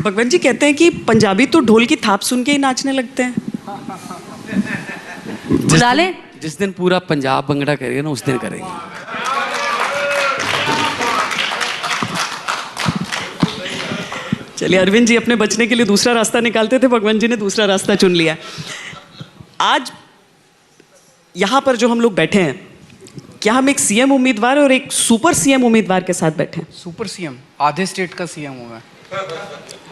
भगवंत जी कहते हैं कि पंजाबी तो ढोल की थाप सुन के ही नाचने लगते हैं। बुला ले। जिस दिन पूरा पंजाब भंगड़ा करेगा ना, उस दिन करेंगे। चलिए, अरविंद जी अपने बचने के लिए दूसरा रास्ता निकालते थे, भगवंत जी ने दूसरा रास्ता चुन लिया। आज यहाँ पर जो हम लोग बैठे हैं, क्या हम एक सीएम उम्मीदवार और एक सुपर सीएम उम्मीदवार के साथ बैठे हैं? सुपर सीएम, आधे स्टेट का सीएम हूँ मैं।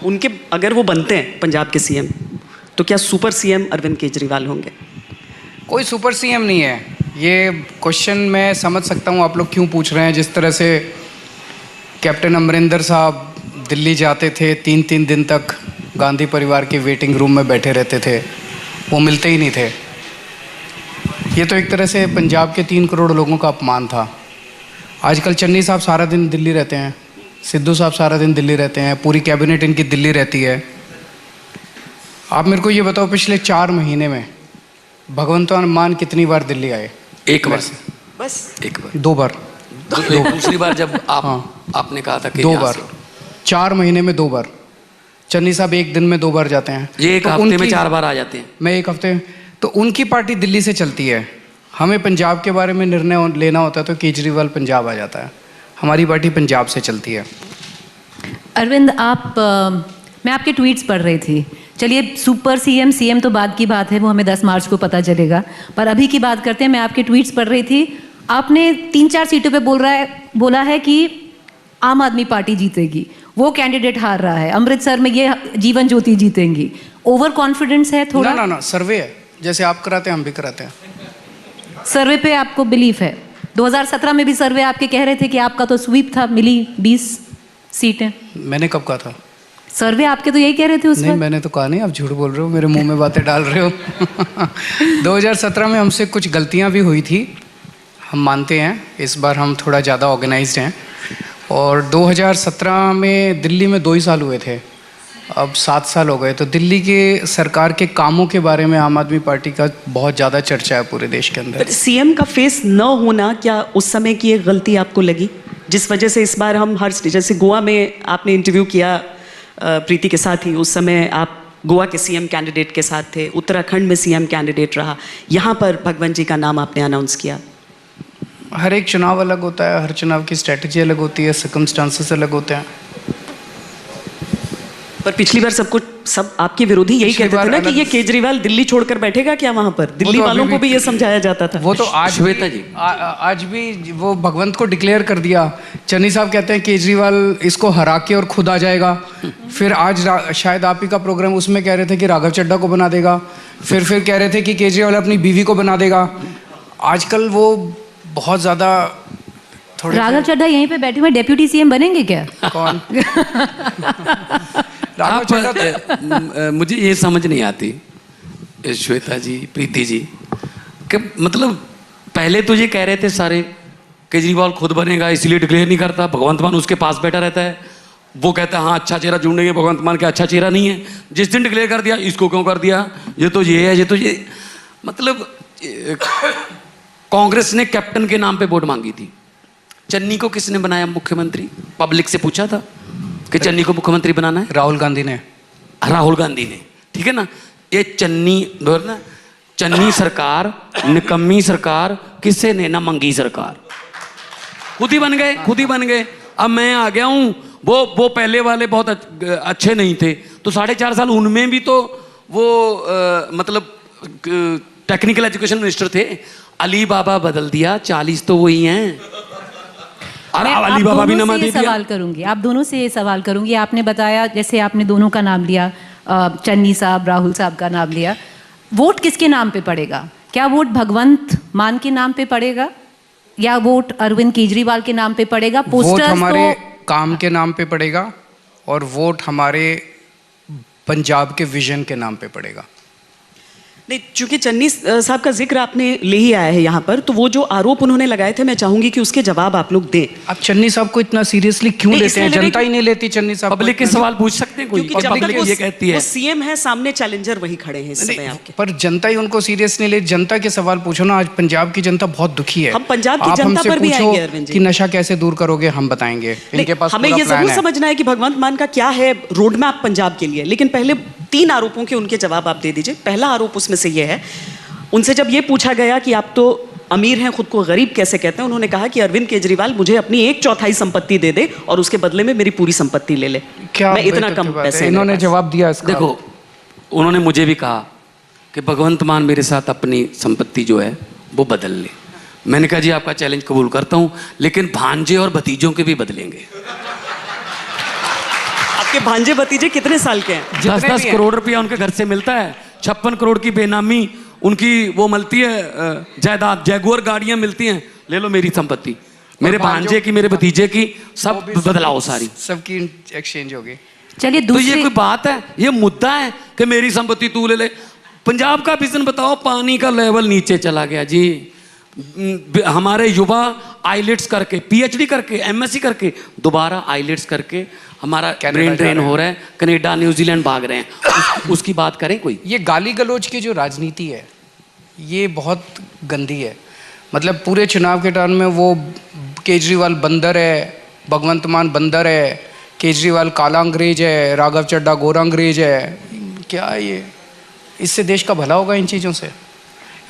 उनके अगर वो बनते हैं पंजाब के सीएम, तो क्या सुपर सीएम अरविंद केजरीवाल होंगे? कोई सुपर सीएम नहीं है। ये क्वेश्चन मैं समझ सकता हूँ आप लोग क्यों पूछ रहे हैं। जिस तरह से कैप्टन अमरिंदर साहब दिल्ली जाते थे, 3-3 दिन तक गांधी परिवार के वेटिंग रूम में बैठे रहते थे, वो मिलते ही नहीं थे। ये तो एक तरह से पंजाब के 3 करोड़ लोगों का अपमान था। आजकल चन्नी साहब सारा दिन दिल्ली रहते हैं, सिद्धू साहब सारा दिन दिल्ली रहते हैं, पूरी कैबिनेट इनकी दिल्ली रहती है। आप मेरे को ये बताओ, पिछले 4 महीने में भगवंत मान कितनी बार दिल्ली आए? एक बार। बस एक बार। 2 बार। दूसरी बार जब आप हाँ। आपने कहा था कि 2 बार। 4 महीने में 2 बार। चन्नी साहब 1 दिन में 2 बार जाते हैं। ये एक तो हफ्ते में 4 बार आ जाते हैं। मैं 1 हफ्ते। तो उनकी पार्टी दिल्ली से चलती है। हमें पंजाब के बारे में निर्णय लेना होता है तो केजरीवाल पंजाब आ जाता है। हमारी पार्टी पंजाब से चलती है। अरविंद, मैं आपके ट्वीट्स पढ़ रही थी। चलिए, सुपर सीएम तो बाद की बात है, वो हमें 10 मार्च को पता चलेगा, पर अभी की बात करते हैं। मैं आपके ट्वीट्स पढ़ रही थी, आपने 3-4 सीटों पे बोला है कि आम आदमी पार्टी जीतेगी, वो कैंडिडेट हार रहा है, अमृतसर में ये जीवन ज्योति जीतेंगी। ओवर कॉन्फिडेंस है थोड़ा? ना, सर्वे है, जैसे आप कराते हैं हम भी कराते हैं। सर्वे पे आपको बिलीफ है? 2017 में भी सर्वे आपके कह रहे थे कि आपका तो स्वीप था, मिली 20 सीटें। मैंने कब कहा था? सर्वे आपके तो यही कह रहे थे उस नहीं, मैंने तो कहा नहीं, आप झूठ बोल रहे हो, मेरे मुंह में बातें डाल रहे हो। 2017 में हमसे कुछ गलतियां भी हुई थी, हम मानते हैं। इस बार हम थोड़ा ज़्यादा ऑर्गेनाइज्ड हैं। और 2017 में दिल्ली में 2 ही साल हुए थे, अब 7 साल हो गए। तो दिल्ली के सरकार के कामों के बारे में आम आदमी पार्टी का बहुत ज़्यादा चर्चा है पूरे देश के अंदर। सीएम का फेस न होना, क्या उस समय की एक गलती आपको लगी, जिस वजह से इस बार हम जैसे गोवा में आपने इंटरव्यू किया प्रीति के साथ ही, उस समय आप गोवा के सीएम कैंडिडेट के साथ थे, उत्तराखंड में सीएम कैंडिडेट रहा, यहाँ पर भगवंत जी का नाम आपने अनाउंस किया। हर एक चुनाव अलग होता है, हर चुनाव की स्ट्रेटजी अलग होती है, सर्कमस्टांसेस अलग होते हैं। पर पिछली बार सब आपके विरोधी यही कहते थे ना कि ये केजरीवाल दिल्ली छोड़कर बैठेगा क्या वहां पर? दिल्ली वालों को भी ये समझाया जाता था। वो तो आज श्वेता जी आज भी वो भगवंत को डिक्लेयर कर दिया। चन्नी साहब कहते हैं केजरीवाल इसको हरा के और खुद आ जाएगा। फिर आज शायद आप ही का प्रोग्राम, उसमें कह रहे थे कि राघव चड्ढा को बना देगा। फिर कह रहे थे कि केजरीवाल अपनी बीवी को बना देगा। आजकल वो बहुत ज़्यादा थोड़े। राघव चड्ढा यहीं पे बैठे हुए डेप्यूटी सीएम बनेंगे क्या? कौन? मुझे ये समझ नहीं आती श्वेता जी, प्रीति जी, कि मतलब पहले तो ये कह रहे थे सारे केजरीवाल खुद बनेगा, इसलिए डिक्लेयर नहीं करता। भगवंत मान उसके पास बैठा रहता है, वो कहता है हाँ अच्छा चेहरा ढूंढेंगे, भगवंत मान के अच्छा चेहरा नहीं है। जिस दिन डिक्लेयर कर दिया, इसको क्यों कर दिया, ये तो ये है, ये तो ये। मतलब कांग्रेस ने कैप्टन के नाम पे वोट मांगी थी। चन्नी को किसने बनाया मुख्यमंत्री? पब्लिक से पूछा था कि चन्नी को मुख्यमंत्री बनाना है? राहुल गांधी ने। राहुल गांधी ने, ठीक है ना। ये चन्नी सरकार, निकम्मी सरकार, किससे ने ना मंगी सरकार, खुद ही बन गए। अब मैं आ गया हूं, वो पहले वाले बहुत अच्छे नहीं थे, तो 4.5 साल उनमें भी तो वो मतलब टेक्निकल एजुकेशन मिनिस्टर थे। अली बाबा बदल दिया, 40 तो वही हैं। अली बाबा भी नमा दे दिया। सवाल करूंगी, आप दोनों से ये सवाल करूंगी। आपने बताया, जैसे आपने दोनों का नाम लिया, चन्नी साहब, राहुल साहब का नाम लिया, वोट किसके नाम पे पड़ेगा? क्या वोट भगवंत मान के नाम पे पड़ेगा या वोट अरविंद केजरीवाल के नाम पे पड़ेगा? वोट हमारे काम के नाम पे पड़ेगा और वोट हमारे पंजाब के विजन के नाम पे पड़ेगा। नहीं, चूंकि चन्नी साहब का जिक्र आपने ले ही आया है यहाँ पर, तो वो जो आरोप उन्होंने लगाए थे मैं चाहूंगी कि उसके जवाब आप लोग दें। आप चन्नी साहब को इतना सीरियसली क्यों नहीं, लेते हैं? इसलिए जनता ही नहीं लेती चन्नी साहब को पब्लिक के इतना। सवाल पूछ सकते हैं कोई, क्योंकि और जब पब्लिक तक ये कहती है वो सीएम है, सामने चैलेंजर वही खड़े हैं इस समय आपके। पर जनता ही उनको सीरियस नहीं ले। जनता के सवाल पूछो ना। आज पंजाब की जनता बहुत दुखी है। हम पंजाब की आप जनता हमसे पर भी पूछो आएंगे, अरविंद जी। कि नशा कैसे दूर करोगे, हम बताएंगे। इनके पास हमें पूरा ये प्लान जरूर है। समझना है कि भगवंत मान का क्या है रोड मैप पंजाब के लिए, लेकिन पहले 3 आरोपों के उनके जवाब आप दे दीजिए। पहला आरोप उसमें से ये है, उनसे जब ये पूछा गया कि आप तो अमीर हैं, खुद को गरीब कैसे कहते हैं, उन्होंने कहा कि अरविंद केजरीवाल मुझे अपनी 1/4 संपत्ति दे दे और उसके बदले में मेरी पूरी संपत्ति ले ले। क्या मैं इतना बेतुकी कम बात है। पैसे इन्होंने जवाब दिया इसका। देखो, उन्होंने मुझे भी कहा कि भगवंत मान मेरे साथ अपनी संपत्ति जो है वो बदल ले। मैंने कहा जी आपका चैलेंज कबूल करता हूं, लेकिन भांजे और भतीजों के भी बदलेंगे। आपके भांजे भतीजे कितने साल के हैं? 10-10 करोड़ रुपया उनके घर से मिलता है। 56 करोड़ की बेनामी उनकी वो मिलती है जायदाद, जैगुआर गाड़ियां मिलती हैं। ले लो मेरी संपत्ति, मेरे भांजे की, मेरे भतीजे की, सब बदलाओ सारी। सबकी एक्सचेंज होगी। चलिए तो दूसरी ये कोई बात है? ये मुद्दा है कि मेरी संपत्ति तू ले ले? पंजाब का विजन बताओ। पानी का लेवल नीचे चला गया जी। हमारे युवा आईलेट्स करके, पीएचडी करके, एमएससी करके, दोबारा आईलेट्स करके हमारा ब्रेन ड्रेन हो रहा है, कनाडा न्यूजीलैंड भाग रहे हैं। उसकी बात करें कोई? ये गाली गलौज की जो राजनीति है ये बहुत गंदी है। मतलब पूरे चुनाव के टाइम में वो केजरीवाल बंदर है, भगवंत मान बंदर है, केजरीवाल काला अंग्रेज है, राघव चड्ढा गोरा अंग्रेज है। क्या ये, इससे देश का भला होगा इन चीज़ों से?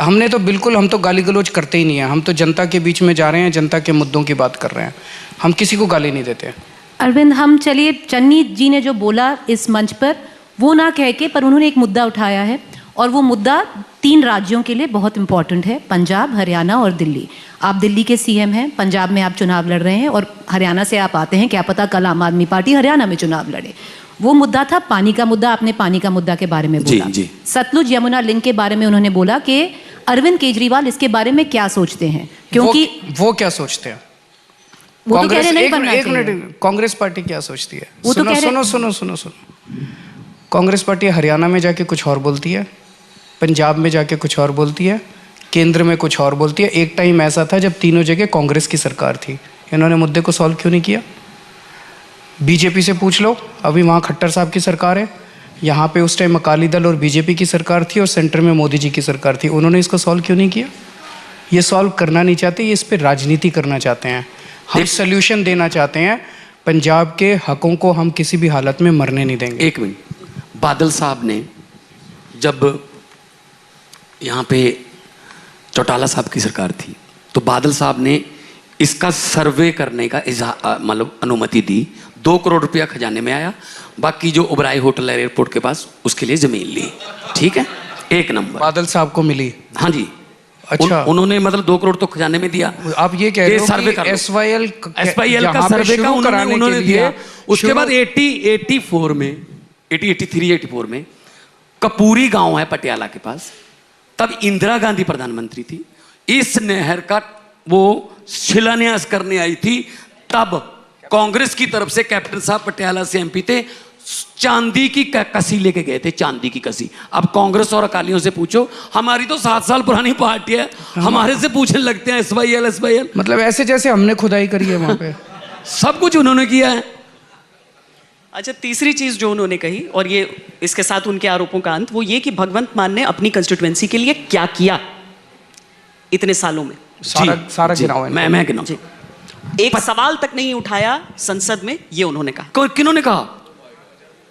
हमने तो बिल्कुल, हम तो गाली गलौज करते ही नहीं है। हम तो जनता के बीच में जा रहे हैं, जनता के मुद्दों की बात कर रहे हैं। हम किसी को गाली नहीं देते। अरविंद, हम चलिए चन्नी जी ने जो बोला इस मंच पर वो ना कह के, पर उन्होंने एक मुद्दा उठाया है और वो मुद्दा 3 राज्यों के लिए बहुत इंपॉर्टेंट है, पंजाब, हरियाणा और दिल्ली। आप दिल्ली के सीएम हैं, पंजाब में आप चुनाव लड़ रहे हैं और हरियाणा से आप आते हैं, क्या पता कल आम आदमी पार्टी हरियाणा में चुनाव लड़े। वो मुद्दा था पानी का मुद्दा। आपने पानी का मुद्दा के बारे में बोला। जी। सतलुज यमुना लिंक के बारे में उन्होंने बोला कि अरविंद केजरीवाल इसके बारे में क्या सोचते हैं, क्योंकि वो क्या सोचते हैं? वो तो कह रहे नहीं बनना एक चाहिए। मिनट, कांग्रेस पार्टी क्या सोचती है? वो तो कह रहे- सुनो। कांग्रेस पार्टी हरियाणा में जाके कुछ और बोलती है, पंजाब में जाके कुछ और बोलती है, केंद्र में कुछ और बोलती है। एक टाइम ऐसा था जब तीनों जगह कांग्रेस की सरकार थी। इन्होंने मुद्दे को सॉल्व क्यों नहीं किया? बीजेपी से पूछ लो, अभी वहाँ खट्टर साहब की सरकार है, यहाँ पे उस टाइम अकाली दल और बीजेपी की सरकार थी और सेंटर में मोदी जी की सरकार थी। उन्होंने इसको सॉल्व क्यों नहीं किया? ये सॉल्व करना नहीं चाहते, ये इस पर राजनीति करना चाहते हैं। हम सोल्यूशन देना चाहते हैं। पंजाब के हकों को हम किसी भी हालत में मरने नहीं देंगे। एक मिनट, बादल साहब ने जब यहाँ पे चौटाला साहब की सरकार थी तो बादल साहब ने इसका सर्वे करने का मतलब अनुमति दी। 2 करोड़ रुपया खजाने में आया, बाकी जो ओबराय होटल है एयरपोर्ट के पास उसके लिए जमीन ली। ठीक है, 1 नंबर। बादल साहब को मिली? हाँ जी। अच्छा। उन्होंने मतलब 2 करोड़ तो खजाने में दिया। आप ये कह रहे हो सर्वे कि एसवाईएल का सर्वे का उन्होंने दिया। उसके बाद 84 में 83-84 में कपूरी गांव है पटियाला के पास, तब इंदिरा गांधी प्रधानमंत्री थी। इस नहर का वो शिलान्यास करने आई थी, तब कांग्रेस की तरफ से कैप्टन साहब पटियाला से एमपी थे, चांदी की कसी लेके गए थे, चांदी की कसी। अब कांग्रेस और अकालियों से पूछो, हमारी तो 7 साल पुरानी पार्टी है, हमारे से पूछने लगते हैं एसवाईएल। मतलब ऐसे जैसे हमने खुदाई करी है वहां पे। सब कुछ उन्होंने किया है। अच्छा, तीसरी चीज जो उन्होंने कही, और ये इसके साथ उनके आरोपों का अंत, वो ये कि भगवंत मान ने अपनी कंस्टिट्यूएंसी के लिए क्या किया इतने सालों में। सारा गिनाओ। मैं गिनाऊं। जी, एक सवाल तक नहीं उठाया संसद में, ये उन्होंने कहा। किन्होंने कहा?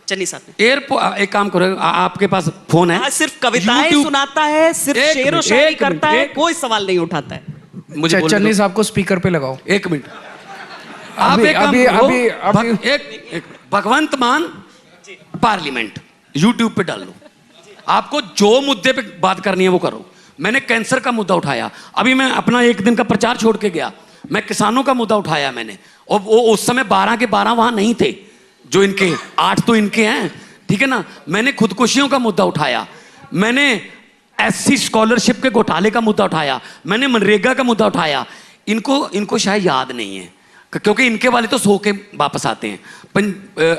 चन्नी साहब ने। एयरपोर्ट, एक काम करो, आपके पास फोन है? हाँ, सिर्फ कविताएं YouTube- सुनाता है, सिर्फ एक शेर और मिनट, शायरी एक करता मिनट, है, एक- कोई सवाल नहीं उठाता है। मुझे बोलने चन्नी दो। साहब को स्पीकर पे लगाओ। 1 मिनट। आप अभी- एक काम अभी- करो, अभी- अभी- एक भगवंत मान पार्लियामेंट यूट्यूब पे डाल लो। आपको जो मुद्दे पे बात करनी है वो करो। मैंने कैंसर का मुद्दा उठाया, अभी मैं अपना 1 दिन का प्रचार छोड़ के गया, मैं किसानों का मुद्दा उठाया मैंने, और वो उस समय 12 के 12 वहां नहीं थे, जो इनके 8 तो इनके हैं, ठीक है ना। मैंने खुदकुशियों का मुद्दा उठाया, मैंने एससी स्कॉलरशिप के घोटाले का मुद्दा उठाया, मैंने मनरेगा का मुद्दा उठाया। इनको शायद याद नहीं है, क्योंकि इनके वाले तो सो के वापस आते हैं।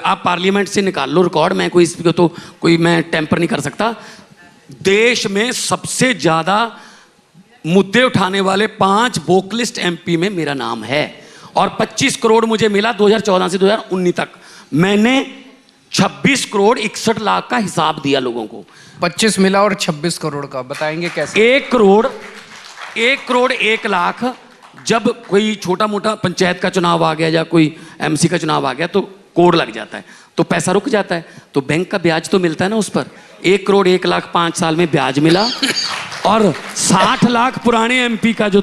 आप पार्लियामेंट से निकाल लो रिकॉर्ड, मैं कोई इसको तो कोई मैं टेम्पर नहीं कर सकता। देश में सबसे ज्यादा मुद्दे उठाने वाले 5 वोकलिस्ट एमपी में मेरा नाम है, और 25 करोड़ मुझे मिला 2014 से 2019 तक। मैंने 26 करोड़ 61 लाख का हिसाब दिया लोगों को। 25 मिला और 26 करोड़ का बताएंगे कैसे? 1 करोड़ 1 लाख, जब कोई छोटा मोटा पंचायत का चुनाव आ गया या कोई एमसी का चुनाव आ गया तो कोड लग जाता है, तो पैसा रुक जाता है, तो बैंक का ब्याज तो मिलता है ना उस पर। 1 करोड़ 1 लाख 5 साल में ब्याज मिला, और 60 लाख पुराने एमपी का जो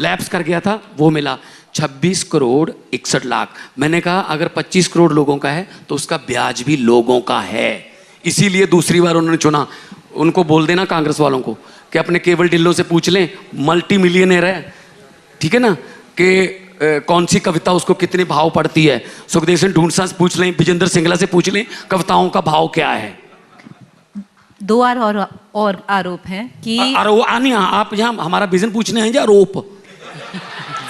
लैप्स कर गया था वो मिला। 26 करोड़ 61 लाख। मैंने कहा अगर 25 करोड़ लोगों का है तो उसका ब्याज भी लोगों का है, इसीलिए दूसरी बार उन्होंने चुना। उनको बोल देना कांग्रेस वालों को कि अपने केवल ढिल्लों से पूछ लें, मल्टी मिलियनेयर है, ठीक है ना, कि कौन सी कविता उसको कितने भाव पड़ती है। सुखदेव सिंह ढूंढसा से पूछ लें, विजेंद्र सिंगला से पूछ लें कविताओं का भाव क्या है। 2 और आरोप हैं कि आप यहाँ हमारा विजन पूछने हैं या आरोप?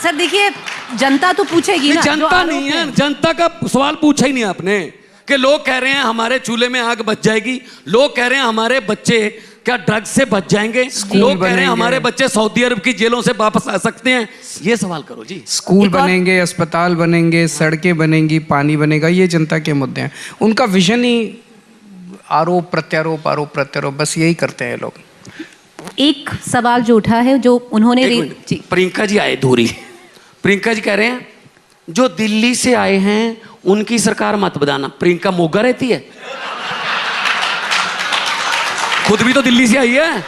सर देखिए, जनता तो पूछेगी ना। जनता नहीं है, जनता का सवाल पूछा ही नहीं आपने, कि लोग कह रहे हैं हमारे चूल्हे में आग बच जाएगी, लोग कह रहे हैं हमारे बच्चे क्या ड्रग्स से बच जाएंगे, लोग कह रहे हैं हमारे बच्चे सऊदी अरब की जेलों से वापस आ सकते हैं। ये सवाल करो जी। स्कूल बनेंगे, अस्पताल बनेंगे, सड़कें बनेंगी, पानी बनेगा, ये जनता के मुद्दे हैं। उनका विजन ही आरोप प्रत्यारोप बस यही करते हैं लोग। एक सवाल जो उठा है, जो उन्होंने जी। प्रियंका जी आए धूरी, प्रियंका जी कह रहे हैं जो दिल्ली से आए हैं उनकी सरकार मत बताना। प्रियंका मोगा रहती है, खुद भी तो दिल्ली से आई है।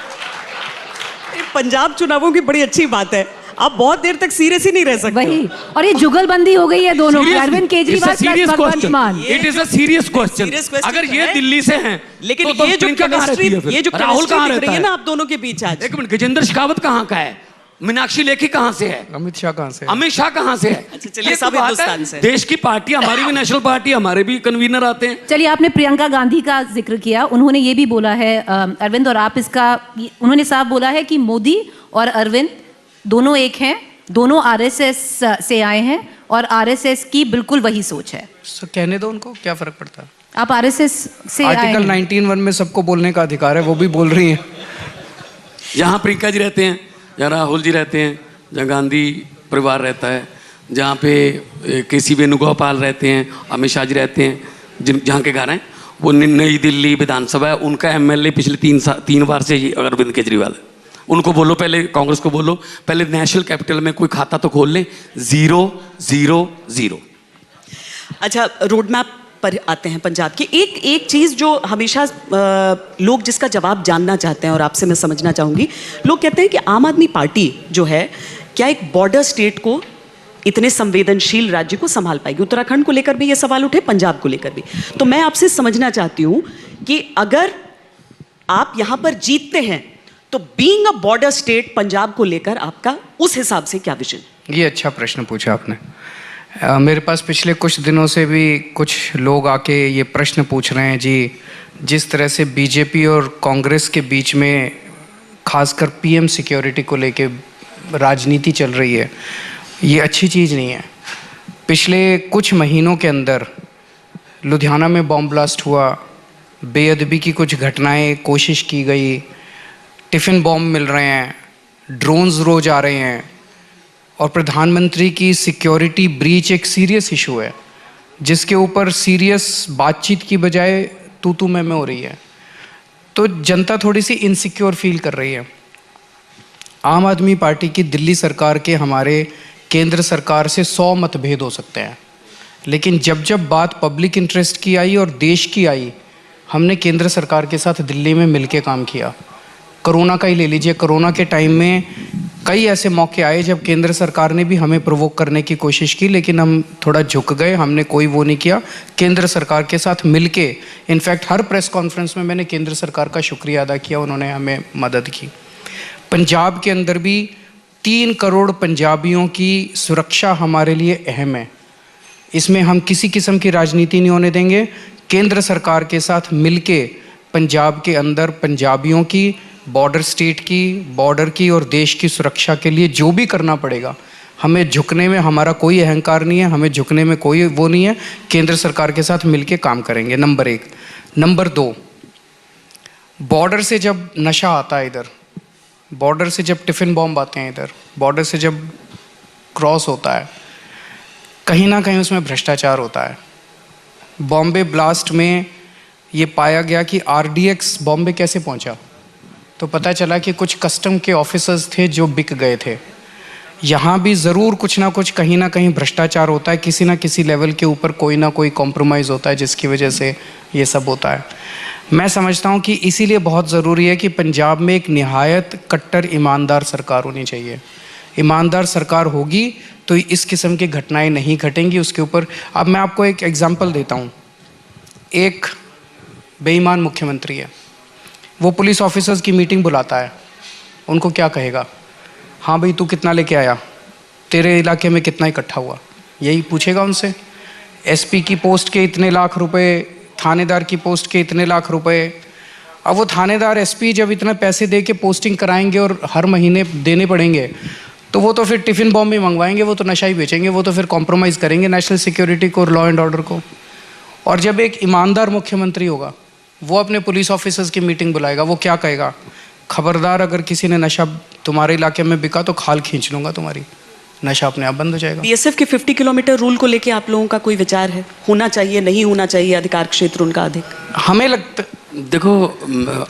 पंजाब चुनावों की बड़ी अच्छी बात है, आप बहुत देर तक सीरियस ही नहीं रह सकते। वही, और ये जुगलबंदी हो गई है दोनों की, अरविंद केजरीवाल प्लस भगवंत मान। It is a serious question. अगर ये दिल्ली से हैं, लेकिन तो ये जो केमिस्ट्री, ये जो राहुल कहाँ दिख रही है रहता ना आप दोनों के बीच आज। एक मिनट, गजेंद्र शेखावत कहाँ का है? मीनाक्षी लेखी कहाँ से है? अमित शाह कहाँ से? अमित शाह कहाँ से है? अच्छा, चलिए, सब हिंदुस्तान से। देश की पार्टी, हमारी भी नेशनल पार्टी, हमारे भी कन्वीनर आते हैं। चलिए, आपने प्रियंका गांधी का जिक्र किया, उन्होंने ये भी बोला है अरविंद, और आप इसका, उन्होंने साफ बोला है कि मोदी और अरविंद दोनों एक हैं, दोनों आरएसएस से आए हैं, और आरएसएस की बिल्कुल वही सोच है। कहने दो उनको, क्या फर्क पड़ता है? आप आरएसएस से आए हैं। आर्टिकल 19(1) में सबको बोलने का अधिकार है, वो भी बोल रही हैं। यहाँ प्रियंका जी रहते हैं, जहाँ राहुल जी रहते हैं, जहाँ गांधी परिवार रहता है, जहाँ पे केसी वेणुगोपाल रहते हैं, अमित शाह जी रहते हैं, जहाँ के घर हैं वो नई दिल्ली विधानसभा है, उनका एमएलए पिछले 3 बार से अरविंद केजरीवाल है। उनको बोलो पहले, कांग्रेस को बोलो पहले नेशनल कैपिटल में कोई खाता तो खोल लें। 0-0-0। अच्छा, रोड मैप पर आते हैं पंजाब की। एक चीज़ जो हमेशा लोग जिसका जवाब जानना चाहते हैं और आपसे मैं समझना चाहूँगी, लोग कहते हैं कि आम आदमी पार्टी जो है क्या एक बॉर्डर स्टेट को, इतने संवेदनशील राज्य को संभाल पाएगी? उत्तराखंड को लेकर भी ये सवाल उठे, पंजाब को लेकर भी। तो मैं आपसे समझना चाहती हूँ कि अगर आप यहाँ पर जीतते हैं तो being a border state Punjab को लेकर आपका उस हिसाब से क्या विजन? ये अच्छा प्रश्न पूछा आपने। मेरे पास पिछले कुछ दिनों से भी कुछ लोग आके ये प्रश्न पूछ रहे हैं जी, जिस तरह से बीजेपी और कांग्रेस के बीच में खासकर पीएम सिक्योरिटी को लेके राजनीति चल रही है, ये अच्छी चीज़ नहीं है। पिछले कुछ महीनों के अंदर लुधियाना में बॉम्ब ब्लास्ट हुआ, बेअदबी की कुछ घटनाएं कोशिश की गई, टिफ़िन बॉम्ब मिल रहे हैं, ड्रोन्स रोज आ रहे हैं, और प्रधानमंत्री की सिक्योरिटी ब्रीच एक सीरियस इशू है जिसके ऊपर सीरियस बातचीत की बजाय तू मैं हो रही है। तो जनता थोड़ी सी इनसिक्योर फील कर रही है। आम आदमी पार्टी की दिल्ली सरकार के हमारे केंद्र सरकार से 100 मतभेद हो सकते हैं, लेकिन जब बात पब्लिक इंटरेस्ट की आई और देश की आई, हमने केंद्र सरकार के साथ दिल्ली में मिलके काम किया। कोरोना का ही ले लीजिए, कोरोना के टाइम में कई ऐसे मौके आए जब केंद्र सरकार ने भी हमें प्रोवोक करने की कोशिश की, लेकिन हम थोड़ा झुक गए, हमने कोई वो नहीं किया। केंद्र सरकार के साथ मिलके, इनफैक्ट हर प्रेस कॉन्फ्रेंस में मैंने केंद्र सरकार का शुक्रिया अदा किया, उन्होंने हमें मदद की। पंजाब के अंदर भी 3 करोड़ पंजाबियों की सुरक्षा हमारे लिए अहम है। इसमें हम किसी किस्म की राजनीति नहीं होने देंगे। केंद्र सरकार के साथ मिलके पंजाब के अंदर पंजाबियों की, बॉर्डर स्टेट की, बॉर्डर की और देश की सुरक्षा के लिए जो भी करना पड़ेगा, हमें झुकने में हमारा कोई अहंकार नहीं है, हमें झुकने में कोई वो नहीं है। केंद्र सरकार के साथ मिलके काम करेंगे, नंबर 1। नंबर 2, बॉर्डर से जब नशा आता है इधर, बॉर्डर से जब टिफ़िन बॉम्ब आते हैं इधर, बॉर्डर से जब क्रॉस होता है, कहीं ना कहीं उसमें भ्रष्टाचार होता है। बॉम्बे ब्लास्ट में ये पाया गया कि आरडीएक्स बॉम्बे कैसे पहुंचा, तो पता चला कि कुछ कस्टम के ऑफिसर्स थे जो बिक गए थे। यहाँ भी ज़रूर कुछ ना कुछ कहीं ना कहीं भ्रष्टाचार होता है, किसी ना किसी लेवल के ऊपर कोई ना कोई कॉम्प्रोमाइज़ होता है जिसकी वजह से ये सब होता है। मैं समझता हूँ कि इसीलिए बहुत ज़रूरी है कि पंजाब में एक निहायत कट्टर ईमानदार सरकार होनी चाहिए। ईमानदार सरकार होगी तो इस किस्म की घटनाएं नहीं घटेंगी। उसके ऊपर अब मैं आपको एक एग्जांपल देता हूँ। एक बेईमान मुख्यमंत्री है, वो पुलिस ऑफिसर्स की मीटिंग बुलाता है, उनको क्या कहेगा? हाँ भाई, तू कितना लेके आया, तेरे इलाके में कितना इकट्ठा हुआ, यही पूछेगा उनसे। एसपी की पोस्ट के इतने लाख रुपए, थानेदार की पोस्ट के इतने लाख रुपए। अब वो थानेदार एसपी जब इतना पैसे दे के पोस्टिंग कराएंगे और हर महीने देने पड़ेंगे, तो वो तो फिर टिफ़िन बॉम्ब भी मंगवाएंगे, वो तो नशा ही बेचेंगे, वो तो फिर कॉम्प्रोमाइज़ करेंगे नेशनल सिक्योरिटी को और लॉ एंड ऑर्डर को। और जब एक ईमानदार मुख्यमंत्री होगा, वो अपने पुलिस ऑफिसर्स की मीटिंग बुलाएगा, वो क्या कहेगा? खबरदार, अगर किसी ने नशा तुम्हारे इलाके में बिका तो खाल खींच लूँगा तुम्हारी, नशा अपने आप बंद हो जाएगा। बीएसएफ के 50 किलोमीटर रूल को लेके आप लोगों का कोई विचार है? होना चाहिए, नहीं होना चाहिए अधिकार क्षेत्र उनका अधिक? हमें लगता, देखो,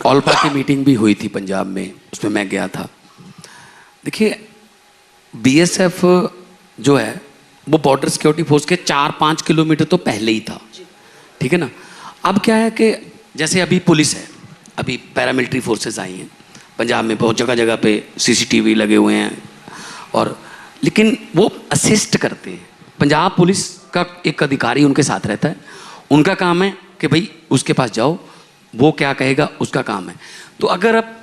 ऑल पार्टी मीटिंग भी हुई थी पंजाब में, उसमें मैं गया था। देखिए, बीएसएफ जो है वो बॉर्डर सिक्योरिटी फोर्स के 4-5 किलोमीटर तो पहले ही था, ठीक है ना। अब क्या है कि जैसे अभी पुलिस है, अभी पैरामिलिट्री फोर्सेस आई हैं पंजाब में, बहुत जगह जगह पे सीसीटीवी लगे हुए हैं, और लेकिन वो असिस्ट करते हैं। पंजाब पुलिस का एक अधिकारी उनके साथ रहता है, उनका काम है कि भाई उसके पास जाओ, वो क्या कहेगा उसका काम है। तो अगर अब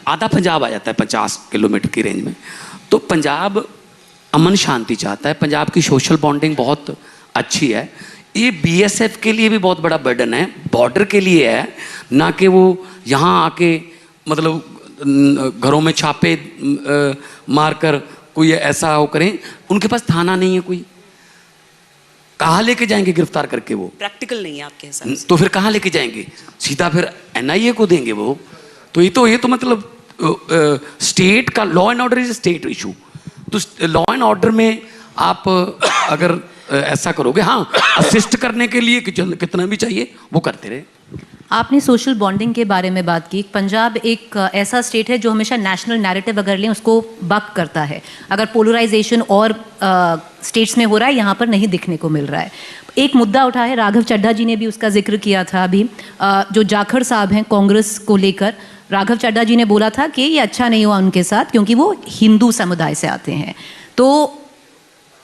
आधा पंजाब आ जाता है 50 किलोमीटर की रेंज में, तो पंजाब अमन शांति चाहता है, पंजाब की सोशल बॉन्डिंग बहुत अच्छी है। ये बीएसएफ के लिए भी बहुत बड़ा बर्डन है, बॉर्डर के लिए है, ना कि वो यहाँ आके मतलब घरों में छापे मारकर कोई ऐसा हो करें। उनके पास थाना नहीं है, कोई कहाँ लेके जाएंगे गिरफ्तार करके? वो प्रैक्टिकल नहीं है आपके हिसाब से? तो फिर कहाँ लेके जाएंगे? सीधा फिर एनआईए को देंगे वो। तो ये तो मतलब स्टेट का law and order is state issue. तो लॉ एंड ऑर्डर में आप अगर ऐसा करोगे, हाँ असिस्ट करने के लिए कितना भी चाहिए वो करते रहे। आपने सोशल बॉन्डिंग के बारे में बात की। पंजाब एक ऐसा स्टेट है जो हमेशा नेशनल नैरेटिव अगर लें उसको बक करता है। अगर पोलराइजेशन और स्टेट्स में हो रहा है, यहाँ पर नहीं दिखने को मिल रहा है। एक मुद्दा उठा है, राघव चड्ढा जी ने भी उसका जिक्र किया था अभी, जो जाखड़ साहब हैं कांग्रेस को लेकर। राघव चड्ढा जी ने बोला था कि ये अच्छा नहीं हुआ उनके साथ क्योंकि वो हिंदू समुदाय से आते हैं। तो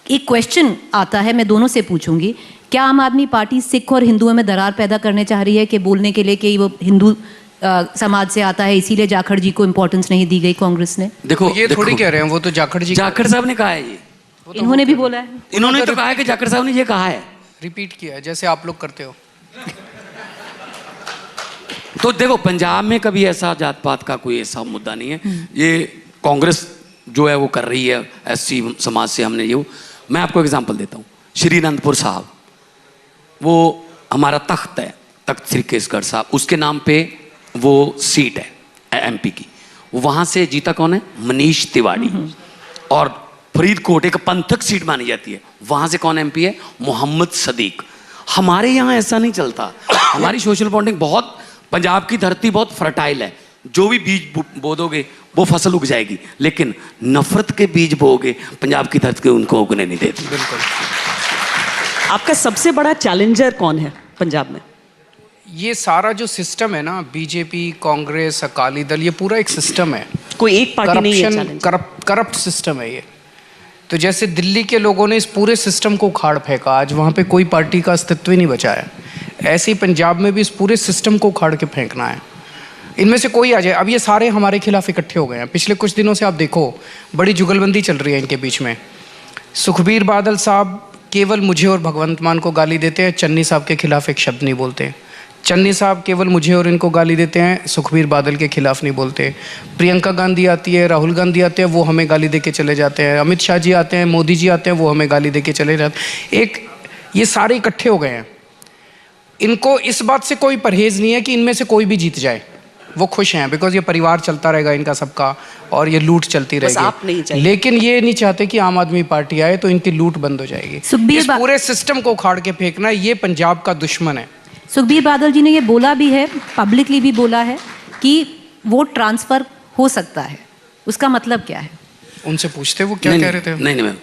एक क्वेश्चन आता है, मैं दोनों से पूछूंगी, क्या आम आदमी पार्टी सिख और हिंदुओं में दरार पैदा करने चाह रही है कि बोलने के लिए कि वो हिंदू समाज से आता है, इसीलिए जाखड़ जी को इंपॉर्टेंस नहीं दी गई कांग्रेस ने? देखो, ये थोड़ी कह रहे हैं, वो तो जाखड़ जी, जाखड़ साहब ने कहा है ये, इन्होंने भी बोला है। इन्होंने तो कहा है कि जाखड़ साहब ने ये कहा है, रिपीट किया है जैसे आप लोग करते हो। तो देखो, पंजाब में कभी ऐसा जात पात का कोई ऐसा मुद्दा नहीं है। ये कांग्रेस जो है वो कर रही है, एससी समाज से हमने ये। मैं आपको एग्जांपल देता हूँ, श्री अनंतपुर साहब, वो हमारा तख्त है, तख्त श्री केसगढ़ साहब, उसके नाम पे वो सीट है एमपी की। वहाँ से जीता कौन है? मनीष तिवारी। और फरीदकोट एक पंथक सीट मानी जाती है, वहाँ से कौन एमपी है? मोहम्मद सदीक। हमारे यहाँ ऐसा नहीं चलता। हमारी सोशल बॉन्डिंग बहुत, पंजाब की धरती बहुत फर्टाइल है, जो भी बीज बो दोगे वो फसल उग जाएगी, लेकिन नफरत के बीज बोगे पंजाब की धरती उनको उगने नहीं देती। बिल्कुल। आपका सबसे बड़ा चैलेंजर कौन है पंजाब में? ये सारा जो सिस्टम है ना, बीजेपी, कांग्रेस, अकाली दल, ये पूरा एक सिस्टम है। कोई एक पार्टी नहीं है करप्शन, चैलेंजर। करप्ट सिस्टम है ये। तो जैसे दिल्ली के लोगों ने इस पूरे सिस्टम को उखाड़ फेंका, आज वहाँ पे कोई पार्टी का अस्तित्व ही नहीं बचा है। ऐसे ही पंजाब में भी इस पूरे सिस्टम को उखाड़ के फेंकना है। इनमें से कोई आ जाए, अब ये सारे हमारे खिलाफ इकट्ठे हो गए हैं। पिछले कुछ दिनों से आप देखो, बड़ी जुगलबंदी चल रही है इनके बीच में। सुखबीर बादल साहब केवल मुझे और भगवंत मान को गाली देते हैं, चन्नी साहब के खिलाफ एक शब्द नहीं बोलते। चन्नी साहब केवल मुझे और इनको गाली देते हैं, सुखबीर बादल के खिलाफ नहीं बोलते। प्रियंका गांधी आती है, राहुल गांधी आते हैं, वो हमें गाली दे के चले जाते हैं। अमित शाह जी आते हैं, मोदी जी आते हैं, वो हमें गाली दे के चले जाते हैं। ये सारे इकट्ठे हो गए हैं। इनको इस बात से कोई परहेज़ नहीं है कि इनमें से कोई भी जीत जाए। वो खुश हैं, बिकॉज ये परिवार चलता रहेगा इनका सबका और ये लूट चलती बस आप नहीं रहेगी। चाहिए। लेकिन ये नहीं चाहते कि आम आदमी पार्टी आए तो इनकी लूट बंद हो जाएगी। सुखबीर इस पूरे सिस्टम को उखाड़ के फेंकना, ये पंजाब का दुश्मन है। सुखबीर बादल जी ने ये बोला भी है, पब्लिकली भी बोला है कि वोट ट्रांसफर हो सकता है। उसका मतलब क्या है? उनसे पूछते वो क्या नहीं, कह रहे थे। नहीं मैं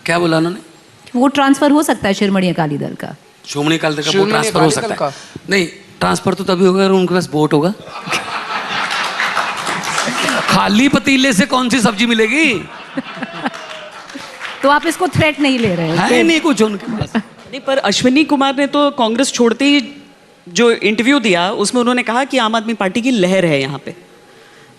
क्या बोला उन्होंने? वोट ट्रांसफर हो सकता है शिरोमणि अकाली दल का। शिरोमणि अकाली दल का शिरोमणि वोट ट्रांसफर हो अकाली दल सकता है। नहीं, ट्रांसफर तो तभी होगा अगर उनके पास वोट होगा। खाली पतीले से कौन सी सब्जी मिलेगी? तो आप इसको थ्रेट नहीं ले रहे है नहीं कुछ उनके पास। नहीं, पर अश्विनी कुमार ने तो कांग्रेस छोड़ते ही जो इंटरव्यू दिया उसमें उन्होंने कहा कि आम आदमी पार्टी की लहर है यहाँ पे।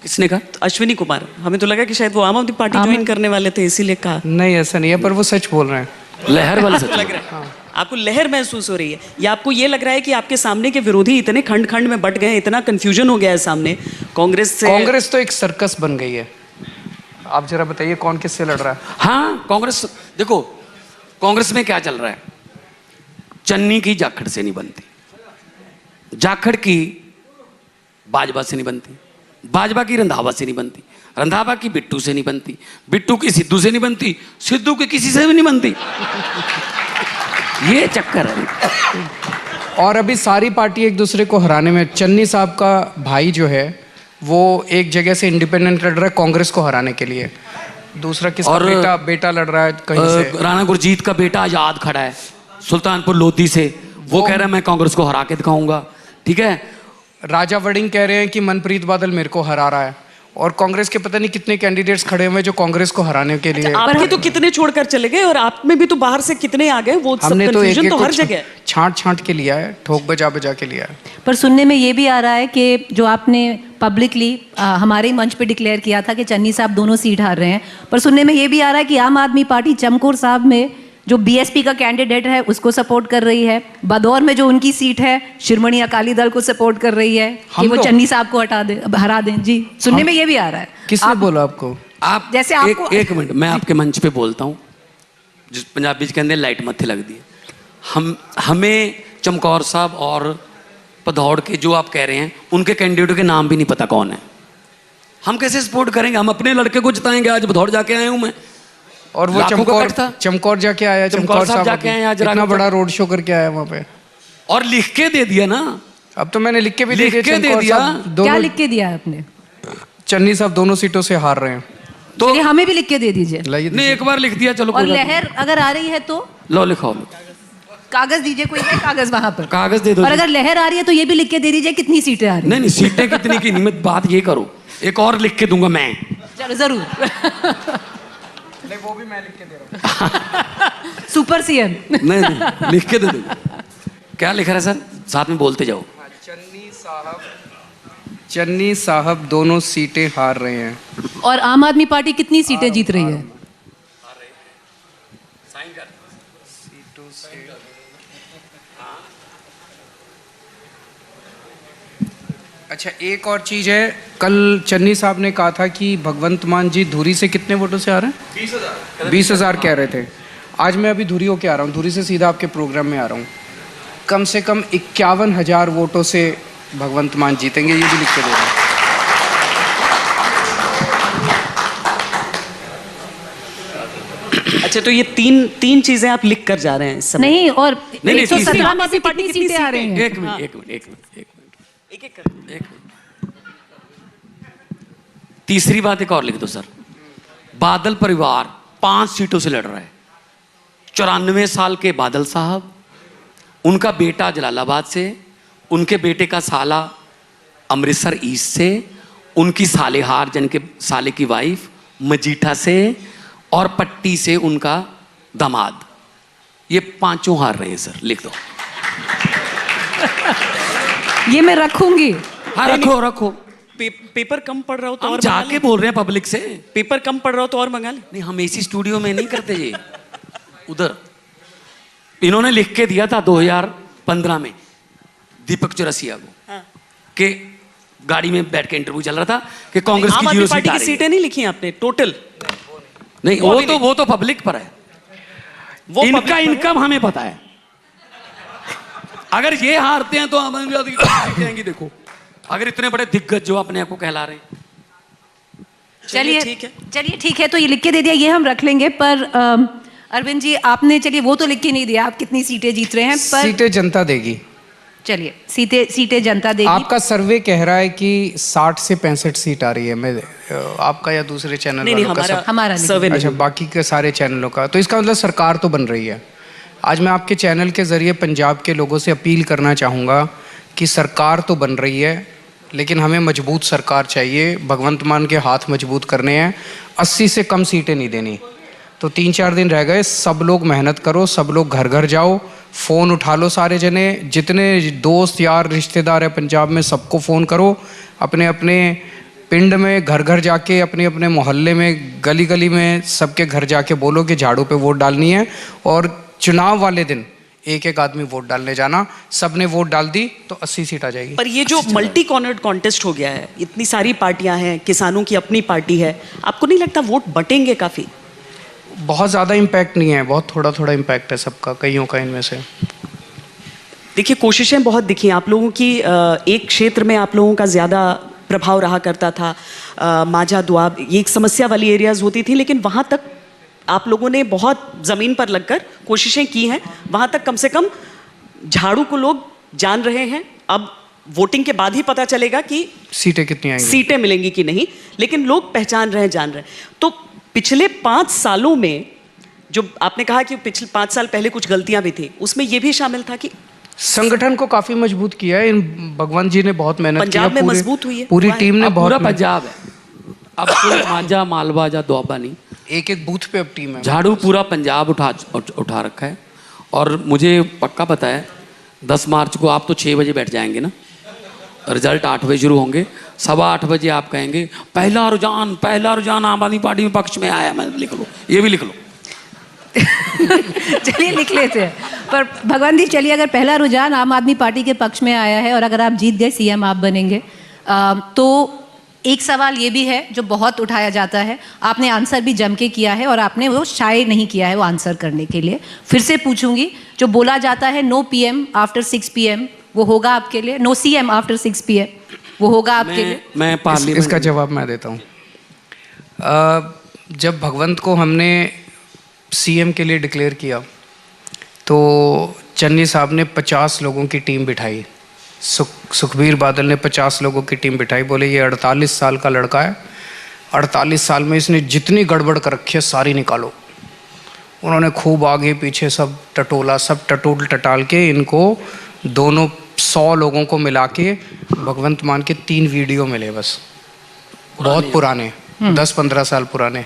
किसने कहा? तो अश्विनी कुमार, हमें तो लगा कि शायद वो आम आदमी पार्टी ज्वाइन करने वाले थे इसीलिए कहा। नहीं ऐसा नहीं है, पर वो सच बोल रहे हैं। लहर वाला सच लग रहा है आपको लहर महसूस हो रही है, या आपको ये लग रहा है कि आपके सामने के विरोधी इतने खंड खंड में बट गए, इतना कंफ्यूजन हो गया है सामने कांग्रेस से? कांग्रेस तो एक सर्कस बन गई है। आप जरा बताइए कौन किससे लड़ रहा है। हाँ, कांग्रेस देखो, कांग्रेस में क्या चल रहा है? चन्नी की जाखड़ से नहीं बनती, जाखड़ की बाजवा से नहीं बनती, बाजवा की रंधावा से नहीं बनती, रंधावा की बिट्टू से नहीं बनती, बिट्टू की सिद्धू से नहीं बनती, सिद्धू की किसी से भी नहीं बनती। ये चक्कर है। और अभी सारी पार्टी एक दूसरे को हराने में, चन्नी साहब का भाई जो है वो एक जगह से इंडिपेंडेंट लड़ रहा है कांग्रेस को हराने के लिए, दूसरा किसका और बेटा लड़ रहा है कहीं से। राणा गुरजीत का बेटा आजाद खड़ा है सुल्तानपुर लोधी से, वो कह रहा है मैं कांग्रेस को हरा के दिखाऊंगा। ठीक है, राजा वड़िंग कह रहे हैं कि मनप्रीत बादल मेरे को हरा रहा है, और कांग्रेस के पता नहीं कितने कैंडिडेट्स खड़े हुए हैं जो कांग्रेस को हराने के लिए। आपके तो कितने छोड़कर चले गए और आप में भी तो बाहर से कितने आ गए, वो सब हमने तो एक कंफ्यूजन तो हर एक जगह है। छांट छांट के लिया है, ठोक बजा बजा के लिया है। पर सुनने में ये भी आ रहा है कि जो आपने पब्लिकली हमारे ही मंच पे डिक्लेयर किया था कि चन्नी साहब दोनों सीट हार रहे हैं, पर सुनने में ये भी आ रहा है कि आम आदमी पार्टी चमकौर साहब में जो बीएसपी का कैंडिडेट है उसको सपोर्ट कर रही है, बदौर में जो उनकी सीट है शिरोमणि अकाली दल को सपोर्ट कर रही है कि वो चन्नी साहब को हरा दें। जी, सुनने में ये भी आ रहा है। किसने बोला आपको? आप जैसे आपको एक मिनट, मैं आपके मंच पे बोलता हूँ, जिस पंजाबी के अंदर लाइट मत्थे लग दी है। हमें चमकौर साहब और भदौड़ के जो आप कह रहे हैं उनके कैंडिडेट के नाम भी नहीं पता कौन है। हम कैसे सपोर्ट करेंगे? हम अपने लड़के को जिताएंगे। आज भदौड़ जाके आया हूँ मैं, और वो चमकौर जाके आया, चमकौर साहब जाके आए आज, इतना बड़ा रोड शो करके आया वहाँ पे, और लिख के दे दिया ना। अब तो मैंने लिख के भी लिख के दे दिया। क्या लिख के दिया है आपने? चन्नी साहब दोनों सीटों से हार रहे हैं। तो चलिए हमें भी लिख के दे दीजिए। नहीं, एक बार लिख दिया, चलो और कोई बात लहर अगर आ रही है तो नहीं। लो लिखाओ, लो कागज दीजिए, कोई है कागज वहां पर? कागज दे दो। और अगर लहर आ रही है तो ये भी लिख के दे दीजिए कितनी सीटें आ रही हैं। नहीं नहीं, सीटें कितनी की नहीं, मैं बात ये करो, एक और लिख के दूंगा मैं। चलो जरूर। नहीं, वो भी मैं लिख के दे रहा हूँ। Super CM. नहीं नहीं, लिख के दे दूंगा। क्या लिखा है सर? साथ में बोलते जाओ। चन्नी साहब दोनों सीटें हार रहे हैं। और आम आदमी पार्टी कितनी सीटें जीत रही है? अच्छा, एक और चीज है, कल चन्नी साहब ने कहा था कि भगवंत मान जी धुरी से कितने वोटों से आ रहे हैं? 20,000 कह रहे थे। आज मैं अभी धुरी होके आ रहा हूँ, धुरी से सीधा आपके प्रोग्राम में आ रहा हूँ। कम से कम 51,000 वोटों से भगवंत मान जीतेंगे, ये भी लिख के दे रहे हैं। अच्छा, तो ये तीन चीजें आप लिख कर जा रहे हैं इस समय? नहीं, और नहीं, 117 में से कितनी सीटें आ रही हैं? एक मिनट। तीसरी बात एक और लिख दो सर। बादल परिवार 5 सीटों से लड़ रहा है। 94 साल के बादल साहब, उनका बेटा जलालाबाद से, उनके बेटे का साला अमृतसर ईस्ट से, उनकी सालेहार जन के साले की वाइफ मजीठा से, और पट्टी से उनका दामाद। ये 5 हार रहे हैं सर, लिख दो। ये मैं रखूंगी। हाँ, रखो रखो। पेपर कम पड़ रहा हो तो हम और जाके बोल रहे हैं पब्लिक से। पेपर कम पड़ रहा हो तो और मंगा ले। नहीं, हम इसी स्टूडियो में नहीं करते ये। उधर इन्होंने लिख के दिया था 2015 में दीपक चौरसिया को, हाँ। कि गाड़ी में बैठ के इंटरव्यू चल रहा था कि कांग्रेस आम की आदमी 0 पार्टी सीट आ की रही है। सीटें नहीं लिखी आपने टोटल? नहीं, वो तो पब्लिक पर है। वो इनका इनकम हमें पता है। अगर ये हारते हैं तो हमारी जाएंगी, देखो अगर इतने बड़े दिग्गज जो अपने आप को कहला रहे हैं। चलिए ठीक है। चलिए ठीक है, तो ये लिख के दे दिया, ये हम रख लेंगे। पर अरविंद जी आपने, चलिए वो तो लिख के नहीं दिया आप कितनी सीटें जीत रहे हैं, पर सीटें जनता देगी। चलिए सीटें जनता देगी। आपका सर्वे कह रहा है कि 60 से 65 सीट आ रही है। मैं आपका या दूसरे चैनल नहीं नहीं, वालों का हमारा नहीं। सर्वे अच्छा, बाकी के सारे चैनलों का। तो इसका मतलब सरकार तो बन रही है। आज मैं आपके चैनल के ज़रिए पंजाब के लोगों से अपील करना चाहूँगा कि सरकार तो बन रही है, लेकिन हमें मजबूत सरकार चाहिए। भगवंत मान के हाथ मजबूत करने हैं। 80 से कम सीटें नहीं देनी। तो 3-4 दिन रह गए, सब लोग मेहनत करो, सब लोग घर घर जाओ, फ़ोन उठा लो सारे जने, जितने दोस्त यार रिश्तेदार हैं पंजाब में सबको फ़ोन करो, अपने अपने पिंड में घर घर जाके, अपने अपने मोहल्ले में, गली गली में सबके घर जाके बोलो कि झाड़ू पे वोट डालनी है। और चुनाव वाले दिन एक एक आदमी वोट डालने जाना। सबने वोट डाल दी तो 80 सीट आ जाएगी। पर ये जो मल्टी कॉर्नर्ड कॉन्टेस्ट हो गया है, इतनी सारी पार्टियां हैं, किसानों की अपनी पार्टी है, आपको नहीं लगता वोट बटेंगे काफी? बहुत ज़्यादा इम्पैक्ट नहीं है, बहुत थोड़ा थोड़ा इम्पैक्ट है सबका, कईयों का इनमें से। देखिए कोशिशें बहुत दिखी आप लोगों की। एक क्षेत्र में आप लोगों का ज़्यादा प्रभाव रहा करता था, माझा दुआब, ये एक समस्या वाली एरियाज होती थी, लेकिन वहाँ तक आप लोगों ने बहुत ज़मीन पर लगकर कोशिशें की हैं। वहाँ तक कम से कम झाड़ू को लोग जान रहे हैं। अब वोटिंग के बाद ही पता चलेगा कि सीटें कितनी आएंगी, सीटें मिलेंगी कि नहीं, लेकिन लोग पहचान रहे हैं, जान रहे हैं। तो पिछले 5 सालों में जो आपने कहा कि पिछले 5 साल पहले कुछ गलतियां भी थी, उसमें यह भी शामिल था कि संगठन को काफी मजबूत किया है। इन भगवंत जी ने बहुत मेहनत की है। पंजाब में मजबूत हुई है, पूरी टीम ने अब बहुत पूरा पंजाब है। अब कोई माझा मालवा या दुआबा नहीं, एक एक बूथ पे अब टीम है। झाड़ू पूरा पंजाब उठा रखा है। और मुझे पक्का पता है 10 मार्च को आप तो 6 बजे बैठ जाएंगे ना, रिजल्ट 8 बजे शुरू होंगे, 8:15 बजे आप कहेंगे पहला रुझान आम आदमी पार्टी में पक्ष में आया। मैं लिख लो, ये भी लिख लो। चलिए लिख लेते हैं। पर भगवान जी चलिए, अगर पहला रुझान आम आदमी पार्टी के पक्ष में आया है और अगर आप जीत गए, सीएम आप बनेंगे, तो एक सवाल ये भी है जो बहुत उठाया जाता है, आपने आंसर भी जम के किया है और आपने वो शाये नहीं किया है वो आंसर करने के लिए। फिर से पूछूंगी, जो बोला जाता है नो पीएम आफ्टर 6 PM, वो होगा आपके लिए? नो सीएम आफ्टर 6 PM, वो होगा आपके लिए? मैं पार्लियामेंट इसका जवाब मैं देता हूँ। जब भगवंत को हमने सीएम के लिए डिक्लेयर किया तो चन्नी साहब ने 50 लोगों की टीम बिठाई, सुखबीर बादल ने 50 लोगों की टीम बिठाई। बोले ये 48 साल का लड़का है, 48 साल में इसने जितनी गड़बड़ कर रखी है सारी निकालो। उन्होंने खूब आगे पीछे सब टटोला, सब टटोल टटाल के इनको दोनों 100 लोगों को मिला के भगवंत मान के 3 वीडियो मिले बस, बहुत पुराने, 10-15 साल पुराने,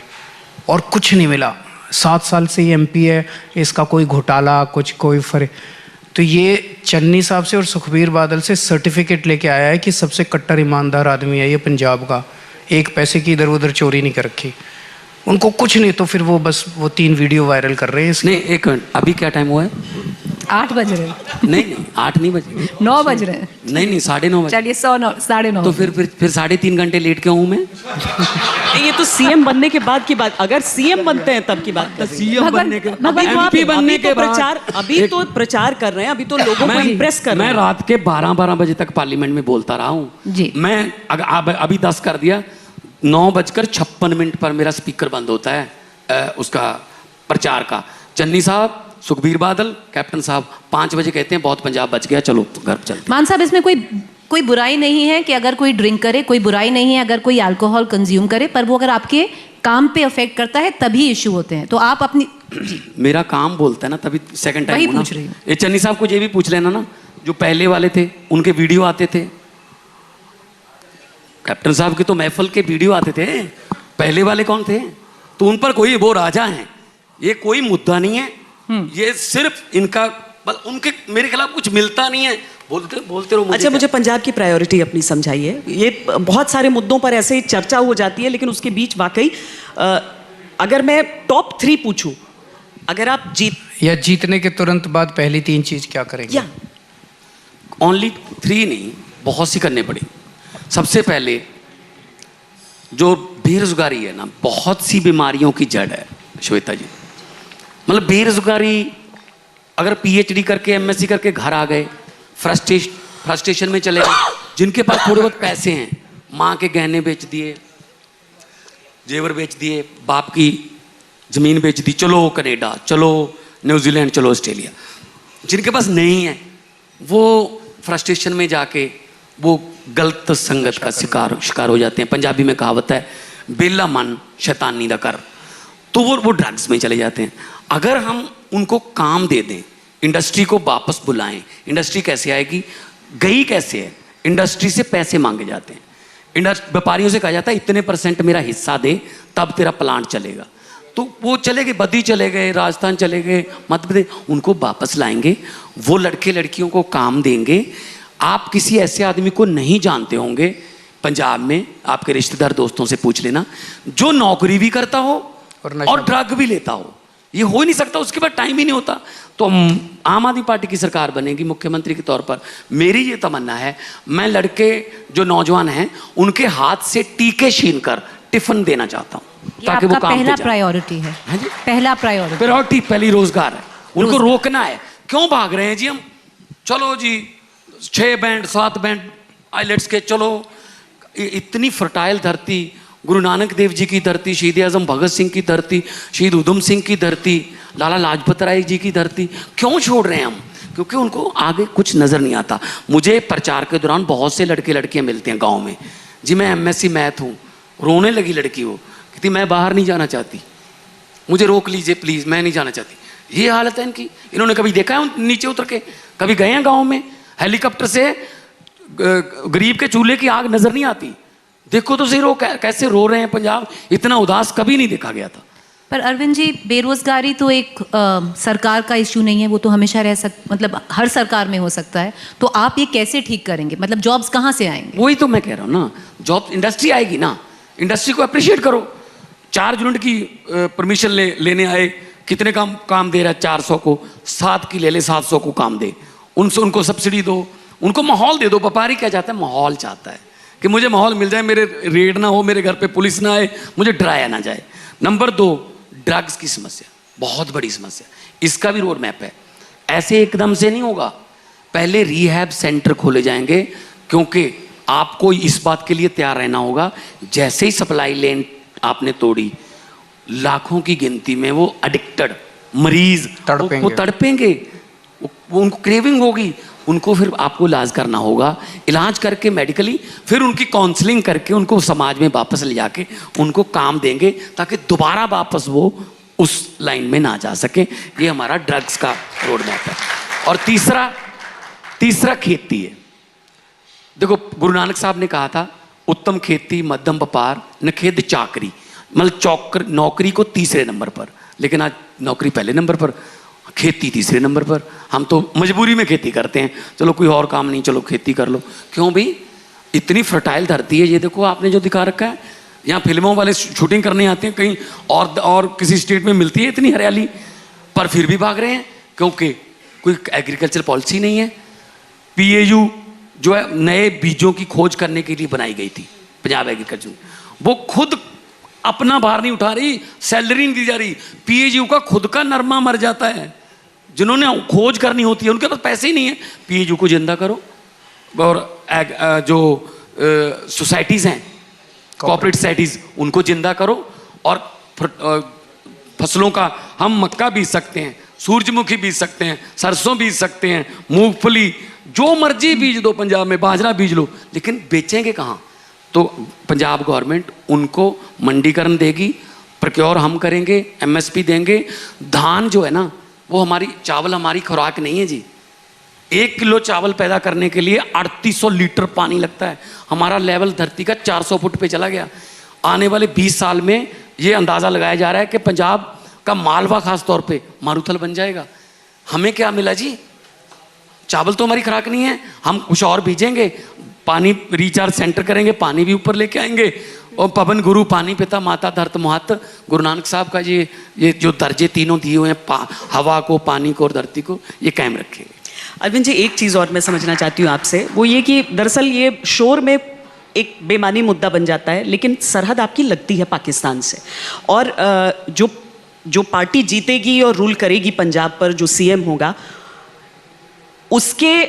और कुछ नहीं मिला। 7 साल से ये MP है, इसका कोई घोटाला कुछ कोई फर्क। तो ये चन्नी साहब से और सुखबीर बादल से सर्टिफिकेट लेके आया है कि सबसे कट्टर ईमानदार आदमी है ये पंजाब का, एक पैसे की इधर उधर चोरी नहीं कर रखी। उनको कुछ नहीं, तो फिर वो बस वो 3 वीडियो वायरल कर रहे हैं। नहीं, एक मिनट, अभी क्या टाइम हुआ है? 8 बज रहे हैं। नहीं 8 नहीं बजे, 9 बज रहे हैं। नहीं 9:30 बजे। चलिए 9:30। तो फिर 3.5 घंटे लेट क्यों हूँ मैं? ये तो सीएम बनने के बाद की बात, अगर सीएम बनते हैं तब की बात कर रहे हैं। सीएम बनने के MP बनने के बाद प्रचार, अभी तो प्रचार कर रहे हैं, अभी तो लोगों को इम्प्रेस कर रहे मैं हैं। रात के 12 बजे तक पार्लियामेंट में बोलता रहा हूँ जी। मैं अभी 10 कर दिया, 9:56 पर मेरा स्पीकर बंद होता है उसका प्रचार का। चन्नी साहब, सुखबीर बादल, कैप्टन साहब 5 बजे कहते हैं बहुत पंजाब बच गया, चलो घर चलते। मान साहब, इसमें कोई बुराई नहीं है कि अगर कोई ड्रिंक करे, कोई बुराई नहीं है अगर कोई अल्कोहल कंज्यूम करे, पर वो अगर आपके काम पे अफेक्ट करता है तभी इशू होते हैं। तो आप अपनी मेरा काम बोलता है ना, तभी सेकंड टाइम वही पूछ रही हूँ। ये चन्नी साहब को ये भी पूछ लेना ना, जो पहले वाले थे उनके वीडियो आते थे, कैप्टन साहब के तो महफिल के वीडियो आते थे, पहले वाले कौन थे? तो उन पर कोई वो राजा हैं, ये कोई मुद्दा नहीं है, ये सिर्फ इनका उनके मेरे खिलाफ कुछ मिलता नहीं है, बोलते रहो। अच्छा, मुझे पंजाब की प्रायोरिटी अपनी समझाइए। ये बहुत सारे मुद्दों पर ऐसे चर्चा हो जाती है, लेकिन उसके बीच वाकई अगर मैं टॉप 3 पूछूं, अगर आप जीतने के तुरंत बाद पहली 3 चीज क्या करेंगे? या ओनली 3 नहीं, बहुत सी करनी पड़ी। सबसे पहले जो बेरोजगारी है ना, बहुत सी बीमारियों की जड़ है श्वेता जी। मतलब बेरोजगारी, अगर PhD करके MSc करके घर आ गए, फ्रस्ट्रेशन में चले गए, जिनके पास थोड़े बहुत पैसे हैं, माँ के गहने बेच दिए, जेवर बेच दिए, बाप की ज़मीन बेच दी, चलो कनाडा, चलो न्यूजीलैंड, चलो ऑस्ट्रेलिया। जिनके पास नहीं है वो फ्रस्ट्रेशन में जाके वो गलत संगत का शिकार हो जाते हैं। पंजाबी में कहावत है, बेला मन शैतानी दा कर, तो वो ड्रग्स में चले जाते हैं। अगर हम उनको काम दे दें, इंडस्ट्री को वापस बुलाएं, इंडस्ट्री कैसे आएगी, गई कैसे है, इंडस्ट्री से पैसे मांगे जाते हैं, व्यापारियों से कहा जाता है इतने % मेरा हिस्सा दे तब तेरा प्लांट चलेगा। तो वो चले गए, बद्दी चले गए, राजस्थान चले गए, मध्य प्रदेश, उनको वापस लाएंगे, वो लड़के लड़कियों को काम देंगे। आप किसी ऐसे आदमी को नहीं जानते होंगे पंजाब में, आपके रिश्तेदार दोस्तों से पूछ लेना, जो नौकरी भी करता हो और ड्रग भी लेता हो। ये हो ही नहीं सकता, उसके बाद टाइम ही नहीं होता। तो आम आदमी पार्टी की सरकार बनेगी मुख्यमंत्री के तौर पर, मेरी ये तमन्ना है, मैं लड़के जो नौजवान हैं उनके हाथ से टीके छीन कर टिफिन देना चाहता हूँ, ताकि वो काम पहला प्रायोरिटी है। हाँ जी, पहला प्रायोरिटी पहली रोजगार है, उनको रोकना है। क्यों भाग रहे हैं जी हम, चलो जी 6 बैंड 7 बैंड आइलेट्स के, चलो इतनी फर्टाइल धरती, गुरु नानक देव जी की धरती, शहीद आजम भगत सिंह की धरती, शहीद उधम सिंह की धरती, लाला लाजपत राय जी की धरती, क्यों छोड़ रहे हैं हम? क्योंकि उनको आगे कुछ नज़र नहीं आता। मुझे प्रचार के दौरान बहुत से लड़के लड़कियां मिलते हैं गांव में, जी मैं MSc मैथ हूँ, रोने लगी लड़की, वो कहती मैं बाहर नहीं जाना चाहती, मुझे रोक लीजिए प्लीज़, मैं नहीं जाना चाहती। ये हालत है इनकी। इन्होंने कभी देखा है नीचे उतर के? कभी गए हैं गाँव में? हेलीकॉप्टर से गरीब के चूल्हे की आग नज़र नहीं आती। देखो तो सही, कैसे रो रहे हैं। पंजाब इतना उदास कभी नहीं देखा गया था। पर अरविंद जी, बेरोजगारी तो एक सरकार का इशू नहीं है, वो तो हमेशा मतलब हर सरकार में हो सकता है। तो आप ये कैसे ठीक करेंगे? मतलब जॉब्स कहाँ से आएंगे? वही तो मैं कह रहा हूँ ना, जॉब इंडस्ट्री आएगी ना, इंडस्ट्री को अप्रिशिएट करो। 4 यूनिट की परमिशन लेने आए, कितने काम दे रहा है? 400 को, 7 की ले ले, 700 को काम दे, उनको सब्सिडी दो, उनको माहौल दे दो। व्यापारी क्या चाहता है? माहौल चाहता है कि मुझे माहौल मिल जाए, मेरे रेड ना हो, मेरे घर पे पुलिस ना आए, मुझे डराया ना जाए। नंबर 2, ड्रग्स की समस्या बहुत बड़ी समस्या, इसका भी रोड मैप है। ऐसे एकदम से नहीं होगा, पहले रिहैब सेंटर खोले जाएंगे, क्योंकि आपको इस बात के लिए तैयार रहना होगा, जैसे ही सप्लाई लेन आपने तोड़ी, लाखों की गिनती में वो एडिक्टेड मरीज वो तड़पेंगे, वो उनको क्रेविंग होगी, उनको फिर आपको इलाज करना होगा। इलाज करके मेडिकली, फिर उनकी काउंसलिंग करके उनको समाज में वापस ले जाके उनको काम देंगे, ताकि दोबारा वापस वो उस लाइन में ना जा सके। ये हमारा ड्रग्स का रोड मैप है। और तीसरा खेती है। देखो, गुरु नानक साहब ने कहा था, उत्तम खेती मध्यम व्यापार निखेध चाकरी, मतलब नौकरी को तीसरे नंबर पर, लेकिन आज नौकरी पहले नंबर पर, खेती तीसरे नंबर पर। हम तो मजबूरी में खेती करते हैं, चलो कोई और काम नहीं, चलो खेती कर लो। क्यों भाई? इतनी फर्टाइल धरती है, ये देखो आपने जो दिखा रखा है, यहाँ फिल्मों वाले शूटिंग करने आते हैं, कहीं और किसी स्टेट में मिलती है इतनी हरियाली, पर फिर भी भाग रहे हैं, क्योंकि कोई एग्रीकल्चर पॉलिसी नहीं है। PAU जो है नए बीजों की खोज करने के लिए बनाई गई थी, पंजाब एग्रीकल्चर, वो खुद अपना भार नहीं उठा रही, सैलरी नहीं दी जा रही। PAU का खुद का नरमा मर जाता है, जिन्होंने खोज करनी होती है उनके पास पैसे ही नहीं है। PAU को जिंदा करो, और जो सोसाइटीज़ हैं, कॉर्पोरेट सोसाइटीज़, उनको जिंदा करो, और फसलों का हम मक्का बीज सकते हैं, सूरजमुखी बीज सकते हैं, सरसों बीज सकते हैं, मूंगफली, जो मर्जी बीज दो, पंजाब में बाजरा बीज लो, लेकिन बेचेंगे कहाँ? तो पंजाब गवर्नमेंट उनको मंडीकरण देगी, प्रोक्योर हम करेंगे, MSP देंगे। धान जो है ना, वो हमारी चावल हमारी खुराक नहीं है जी। 1 किलो चावल पैदा करने के लिए 3800 लीटर पानी लगता है। हमारा लेवल धरती का 400 फुट पे चला गया। आने वाले 20 साल में ये अंदाज़ा लगाया जा रहा है कि पंजाब का मालवा खास तौर पे मारूथल बन जाएगा। हमें क्या मिला जी? चावल तो हमारी खुराक नहीं है, हम कुछ और बीजेंगे, पानी रिचार्ज सेंटर करेंगे, पानी भी ऊपर लेके आएंगे, और पवन गुरु पानी पिता माता धरत महत, गुरु नानक साहब का ये जो दर्जे तीनों दिए हुए हैं, हवा को, पानी को और धरती को, ये कायम रखेंगे। अरविंद जी, एक चीज़ और मैं समझना चाहती हूँ आपसे, वो ये कि दरअसल ये शोर में एक बेमानी मुद्दा बन जाता है, लेकिन सरहद आपकी लगती है पाकिस्तान से, और जो पार्टी जीतेगी और रूल करेगी पंजाब पर, जो CM होगा, उसके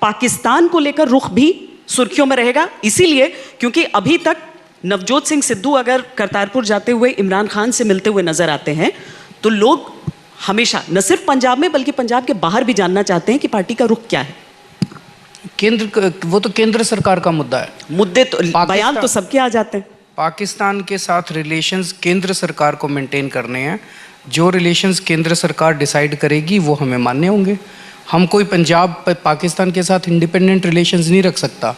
पाकिस्तान को लेकर रुख भी सुर्खियों में रहेगा, इसीलिए क्योंकि अभी तक नवजोत सिंह सिद्धू अगर करतारपुर जाते हुए इमरान खान से मिलते हुए नजर आते हैं तो लोग हमेशा न सिर्फ पंजाब में बल्कि पंजाब के बाहर भी जानना चाहते हैं कि पार्टी का रुख क्या है। वो तो केंद्र सरकार का मुद्दा है। मुद्दे तो बयान तो सबके आ जाते हैं। पाकिस्तान के साथ रिलेशंस केंद्र सरकार को मेंटेन करने हैं। जो रिलेशंस केंद्र सरकार डिसाइड करेगी वो हमें मान्य होंगे। हम कोई पंजाब पाकिस्तान के साथ इंडिपेंडेंट रिलेशंस नहीं रख सकता।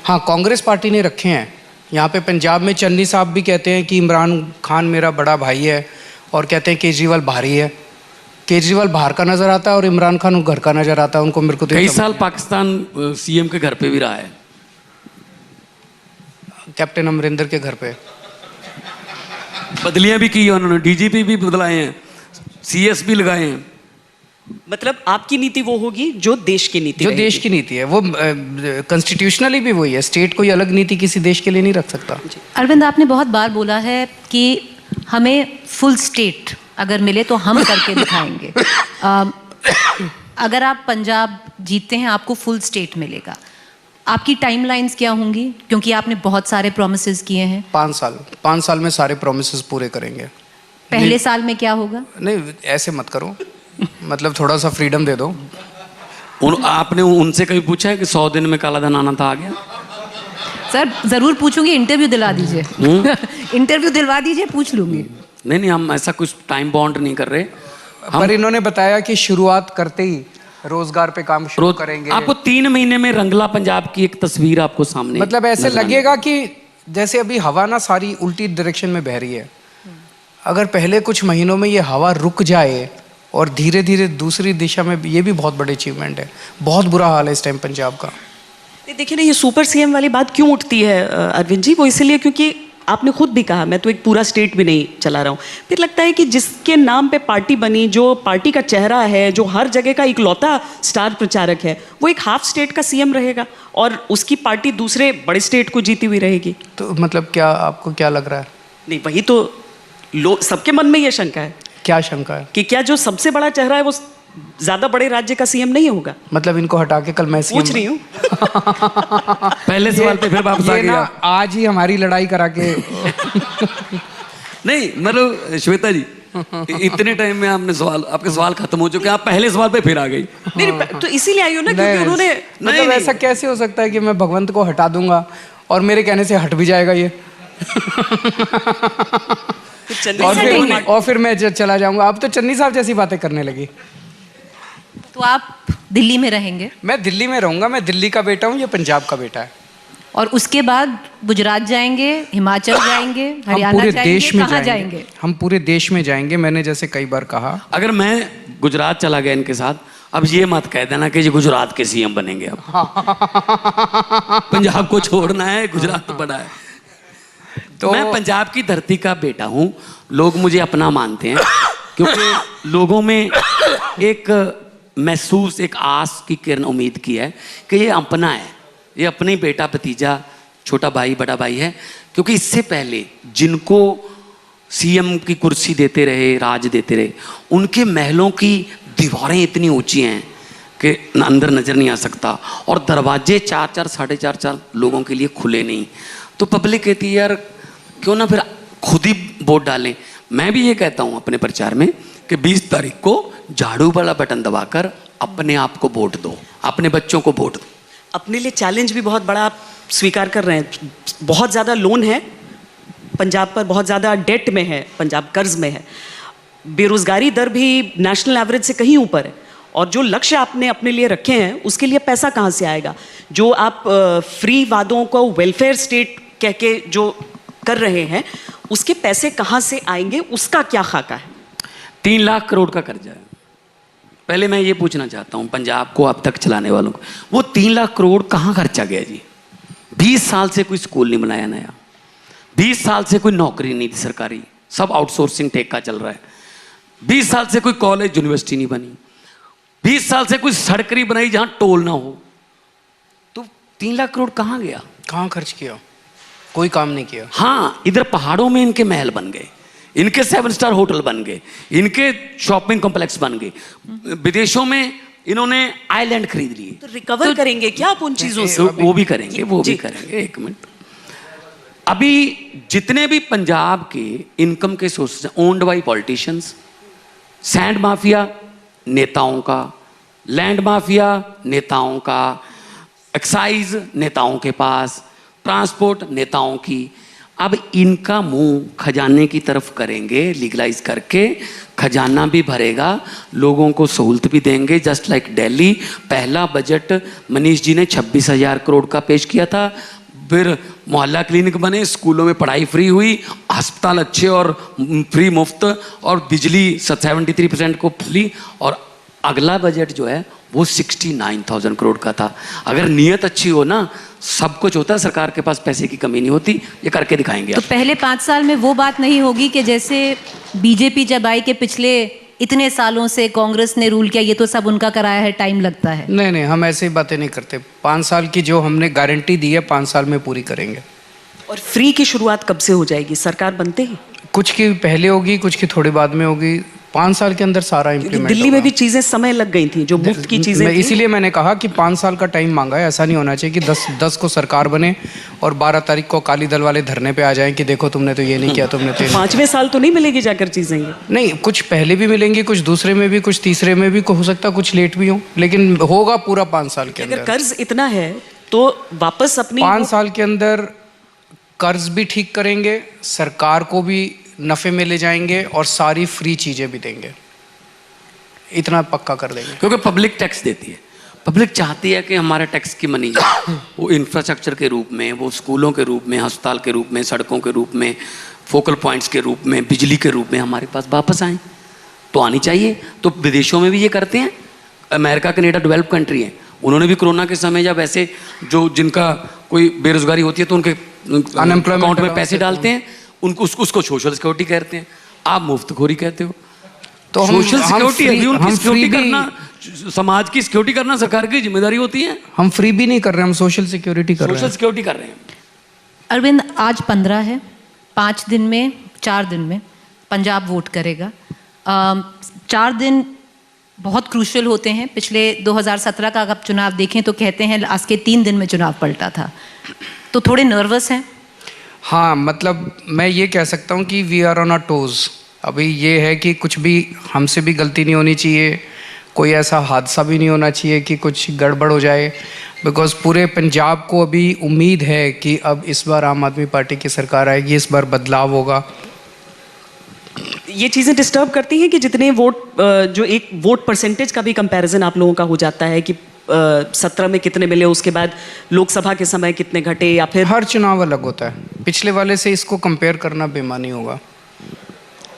हाँ, कांग्रेस पार्टी ने रखे हैं। यहाँ पे पंजाब में चन्नी साहब भी कहते हैं कि इमरान खान मेरा बड़ा भाई है और कहते हैं केजरीवाल बाहरी है। केजरीवाल बाहर का नज़र आता है और इमरान खान घर का नज़र आता है। उनको मेरे को तो कई साल पाकिस्तान सीएम के घर पे भी रहा है, कैप्टन अमरिंदर के घर पे बदलियां भी की है उन्होंने, डीजीपी भी बदलाए हैं, सीएस भी लगाए हैं। मतलब आपकी नीति वो होगी जो देश की नीति जो रहेगी। देश की नीति है वो कॉन्स्टिट्यूशनली भी वही है। स्टेट कोई अलग नीति किसी देश के लिए नहीं रख सकता। अरविंद, आपने बहुत बार बोला है कि हमें फुल स्टेट अगर मिले तो हम करके दिखाएंगे। अगर आप पंजाब जीतते हैं आपको फुल स्टेट मिलेगा, आपकी टाइमलाइंस क्या होंगी? क्योंकि आपने बहुत सारे प्रोमिसेस किए हैं। 5 साल में सारे प्रोमिसेस पूरे करेंगे। पहले साल में क्या होगा? नहीं, ऐसे मत करो, मतलब थोड़ा सा फ्रीडम दे दो। आपने उनसे कभी पूछा है कि 100 दिन में काला धन आना था, आ गया? सर जरूर पूछूंगी, इंटरव्यू दिला दीजिए। इंटरव्यू दिलवा दीजिए, पूछ लूंगी। नहीं, हम ऐसा कुछ टाइम बॉन्ड नहीं कर रहे। पर इन्होंने बताया कि शुरुआत करते ही रोजगार पे काम शुरू करेंगे। आपको 3 महीने में रंगला पंजाब की एक तस्वीर आपको सामने, मतलब ऐसे लगेगा कि जैसे अभी हवा ना सारी उल्टी डायरेक्शन में बह रही है। अगर पहले कुछ महीनों में ये हवा रुक जाए और धीरे धीरे दूसरी दिशा में, ये भी बहुत बड़ी अचीवमेंट है। बहुत बुरा हाल है इस टाइम पंजाब का। देखिए ना, ये सुपर सीएम वाली बात क्यों उठती है अरविंद जी? वो इसलिए क्योंकि आपने खुद भी कहा मैं तो एक पूरा स्टेट भी नहीं चला रहा हूँ। फिर लगता है कि जिसके नाम पे पार्टी बनी, जो पार्टी का चेहरा है, जो हर जगह का इकलौता स्टार प्रचारक है, वो एक हाफ स्टेट का सीएम रहेगा और उसकी पार्टी दूसरे बड़े स्टेट को जीती हुई रहेगी। तो मतलब क्या आपको क्या लग रहा है? नहीं, वही तो सबके मन में ये शंका है। क्या शंका है? कि क्या जो सबसे बड़ा चेहरा है वो ज्यादा बड़े राज्य का सीएम नहीं होगा? मतलब इनको हटा के कल मैं सीएम पूछ रही हूँ। पहले सवाल पे फिर वापस आ ये ना गया। आज ही हमारी लड़ाई करा के नहीं, मतलब श्वेता जी, इतने टाइम में आपने आपके सवाल खत्म हो चुके हैं, आप पहले सवाल पे फिर आ गई। नहीं, तो इसीलिए आई हो ना क्योंकि उन्होंने मतलब ऐसा कैसे हो सकता है कि मैं भगवंत को हटा दूंगा और मेरे कहने से हट भी जाएगा ये? और फिर मैं चला जाऊंगा। अब तो चन्नी साहब जैसी बातें करने लगी। तो आप दिल्ली में रहेंगे? मैं दिल्ली में रहूंगा। मैं दिल्ली का बेटा हूँ, ये पंजाब का बेटा है। और उसके बाद गुजरात जाएंगे, हिमाचल जाएंगे, हम हरियाणा पूरे जाएंगे, देश में कहाँ जाएंगे। हम पूरे देश में जाएंगे। मैंने जैसे कई बार कहा, अगर मैं गुजरात चला गया इनके साथ, अब ये मत कह देना कि ये गुजरात के सीएम बनेंगे। अब पंजाब को छोड़ना है, गुजरात तो बड़ा है। तो मैं पंजाब की धरती का बेटा हूँ। लोग मुझे अपना मानते हैं क्योंकि लोगों में एक महसूस, एक आस की किरण उम्मीद की है कि ये अपना है, ये अपनी बेटा भतीजा, छोटा भाई, बड़ा भाई है। क्योंकि इससे पहले जिनको सीएम की कुर्सी देते रहे, राज देते रहे, उनके महलों की दीवारें इतनी ऊंची हैं कि अंदर नजर नहीं आ सकता और दरवाजे 4-4, 4.5 लोगों के लिए खुले नहीं। तो पब्लिक कहती है यार क्यों ना फिर खुद ही वोट डालें। मैं भी ये कहता हूँ अपने प्रचार में कि 20 तारीख को झाड़ू वाला बटन दबाकर अपने आप को वोट दो, अपने बच्चों को वोट दो। अपने लिए चैलेंज भी बहुत बड़ा आप स्वीकार कर रहे हैं। बहुत ज़्यादा लोन है पंजाब पर, बहुत ज़्यादा डेट में है पंजाब, कर्ज में है। बेरोजगारी दर भी नेशनल एवरेज से कहीं ऊपर है और जो लक्ष्य आपने अपने लिए रखे हैं उसके लिए पैसा कहाँ से आएगा? जो आप फ्री वादों को वेलफेयर स्टेट कह के जो कर रहे हैं उसके पैसे कहाँ से आएंगे, उसका क्या खाका है? 3 लाख करोड़ का कर्जा है। पहले मैं ये पूछना चाहता हूँ पंजाब को अब तक चलाने वालों को, वो 3 लाख करोड़ कहाँ खर्चा गया जी? 20 साल से कोई स्कूल नहीं बनाया नया, 20 साल से कोई नौकरी नहीं थी सरकारी, सब आउटसोर्सिंग ठेका चल रहा है। 20 साल से कोई कॉलेज यूनिवर्सिटी नहीं बनी, 20 साल से कोई सड़क नहीं बनाई जहाँ टोल ना हो। तो 3 लाख करोड़ कहाँ गया? कहाँ खर्च किया? कोई काम नहीं किया। हाँ, इधर पहाड़ों में इनके महल बन गए, इनके 7 स्टार होटल बन गए, इनके शॉपिंग कॉम्प्लेक्स बन गए, विदेशों में इन्होंने आइलैंड खरीद लिए। तो रिकवर करेंगे क्या आप उन चीजों से? तो वो भी करेंगे, वो भी करेंगे। एक मिनट, अभी जितने भी पंजाब के इनकम के sources owned by politicians, sand mafia नेताओं का, लैंड माफिया नेताओं का, एक्साइज नेताओं के पास, ट्रांसपोर्ट नेताओं की, अब इनका मुंह खजाने की तरफ करेंगे, लीगलाइज करके खजाना भी भरेगा, लोगों को सहूलत भी देंगे। जस्ट लाइक दिल्ली, पहला बजट मनीष जी ने 26,000 करोड़ का पेश किया था, फिर मोहल्ला क्लिनिक बने, स्कूलों में पढ़ाई फ्री हुई, अस्पताल अच्छे और फ्री मुफ्त, और बिजली 73% को फ्री, और अगला बजट जो है वो 69,000 करोड़ का था। अगर नीयत अच्छी हो ना, सब कुछ होता है, सरकार के पास पैसे की कमी नहीं होती। ये करके दिखाएंगे तो पहले 5 साल में वो बात नहीं होगी कि जैसे बीजेपी जब आई के पिछले इतने सालों से कांग्रेस ने रूल किया, ये तो सब उनका कराया है, टाइम लगता है। नहीं, हम ऐसी बातें नहीं करते। 5 साल की जो हमने गारंटी दी है 5 साल में पूरी करेंगे। और फ्री की शुरुआत कब से हो जाएगी? सरकार बनते ही? कुछ की पहले होगी, कुछ की थोड़ी बाद में होगी। 5 साल के अंदर सारा इम्प्लीमेंट। दिल्ली में भी चीजें समय लग गई थी, जो मुफ्त की चीजें थी। इसीलिए मैंने कहा कि 5 साल का टाइम मांगा है। ऐसा नहीं होना चाहिए कि 10 को सरकार बने और 12 तारीख को अकाली दल वाले धरने पे आ जाएं कि देखो तुमने तो ये नहीं किया, तुमने तो 5वें साल तो नहीं मिलेगी जाकर चीजें? नहीं, कुछ पहले भी मिलेंगी, कुछ दूसरे में भी, कुछ तीसरे में भी, हो सकता है कुछ लेट भी हो, लेकिन होगा पूरा 5 साल के अंदर। अगर कर्ज इतना है तो वापस अपनी 5 साल के अंदर कर्ज भी ठीक करेंगे, सरकार को भी नफे में ले जाएंगे और सारी फ्री चीजें भी देंगे, इतना पक्का कर देंगे। क्योंकि पब्लिक टैक्स देती है, पब्लिक चाहती है कि हमारा टैक्स की मनी वो इंफ्रास्ट्रक्चर के रूप में, वो स्कूलों के रूप में, अस्पताल के रूप में, सड़कों के रूप में, फोकल पॉइंट्स के रूप में, बिजली के रूप में हमारे पास वापस आए। तो आनी चाहिए। तो विदेशों में भी ये करते हैं। अमेरिका, कनाडा डेवलप कंट्री है, उन्होंने भी कोरोना के समय जब ऐसे जो जिनका कोई बेरोजगारी होती है तो उनके अनएम्प्लॉयमेंट अकाउंट में पैसे डालते हैं, उनको उसको सोशल सिक्योरिटी कहते हैं। आप मुफ्तखोरी कहते हो। तो सोशल सिक्योरिटी है, उनकी हम सिक्योरिटी फ्री करना, समाज की सिक्योरिटी करना सरकार की जिम्मेदारी होती है। हम फ्री भी नहीं कर रहे, हम सोशल सिक्योरिटी कर रहे सोशल हैं। सिक्योरिटी कर रहे हैं। अरविंद, आज 15 है, 5 दिन में, 4 दिन में पंजाब वोट करेगा। 4 दिन बहुत क्रूशल होते हैं। पिछले 2017 का अगर चुनाव देखें तो कहते हैं आज के 3 दिन में चुनाव पलटा था, तो थोड़े नर्वस हैं? हाँ, मतलब मैं ये कह सकता हूँ कि we are on our toes. अभी ये है कि कुछ भी हमसे भी गलती नहीं होनी चाहिए, कोई ऐसा हादसा भी नहीं होना चाहिए कि कुछ गड़बड़ हो जाए, बिकॉज पूरे पंजाब को अभी उम्मीद है कि अब इस बार आम आदमी पार्टी की सरकार आएगी, इस बार बदलाव होगा। ये चीज़ें डिस्टर्ब करती हैं कि जितने वोट, जो एक वोट परसेंटेज का भी कंपैरिजन आप लोगों का हो जाता है कि 17 में कितने मिले, उसके बाद लोकसभा के समय कितने घटे, या फिर हर चुनाव अलग होता है। पिछले वाले से इसको कंपेयर करना बेमानी होगा।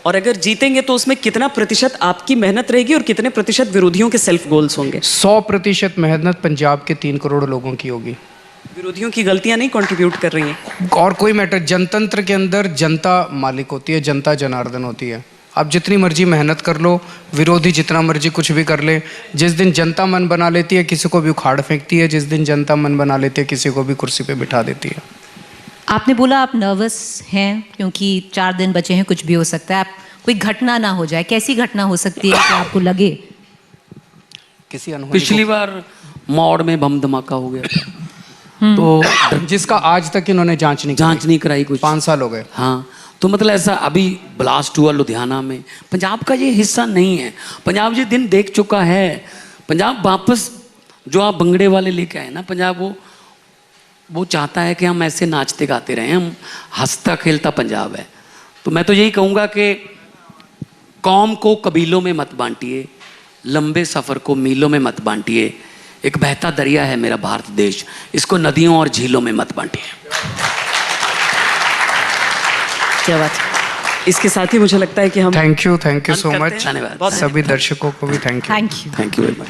और अगर जीतेंगे तो उसमें कितना प्रतिशत आपकी मेहनत रहेगी और कितने प्रतिशत विरोधियों के सेल्फ गोल्स होंगे? 100% मेहनत पंजाब के 3 करोड़ लोगों की होगी। विरोधियों की गलतियां नहीं कंट्रीब्यूट कर रही हैं। और कोई मैटर, जनतंत्र के अंदर जनता मालिक होती है, जनता जनार्दन होती है। आप जितनी मर्जी मेहनत कर लो, विरोधी जितना मर्जी कुछ भी कर ले, जिस दिन जनता मन बना लेती है किसी को भी उखाड़ फेंकती है, जिस दिन जनता मन बना लेती है किसी को भी कुर्सी पे बिठा देती है। आपने बोला आप नर्वस हैं क्योंकि 4 दिन बचे हैं, कुछ भी हो सकता है, आप कोई घटना ना हो जाए। कैसी घटना हो सकती है कि आपको लगे? किसी अनहोनी पिछली बार मौड़ में बम धमाका हो गया तो जिसका आज तक इन्होंने जांच नहीं कराई कुछ 5 साल हो गए। हाँ, तो मतलब ऐसा अभी ब्लास्ट हुआ लुधियाना में, पंजाब का ये हिस्सा नहीं है। पंजाब ये दिन देख चुका है। पंजाब वापस जो आप भंगड़े वाले लेके आए ना, पंजाब वो चाहता है कि हम ऐसे नाचते गाते रहें, हम हंसता खेलता पंजाब है। तो मैं तो यही कहूँगा कि कौम को कबीलों में मत बांटिए, लंबे सफ़र को मीलों में मत बांटिए। एक बहता दरिया है मेरा भारत देश, इसको नदियों और झीलों में मत बांटिए। क्या बात है। इसके साथ ही मुझे लगता है कि हम थैंक यू सो करते मच। हैं। धन्यवाद। सभी दर्शकों को भी thank you. Thank you. Thank you very much.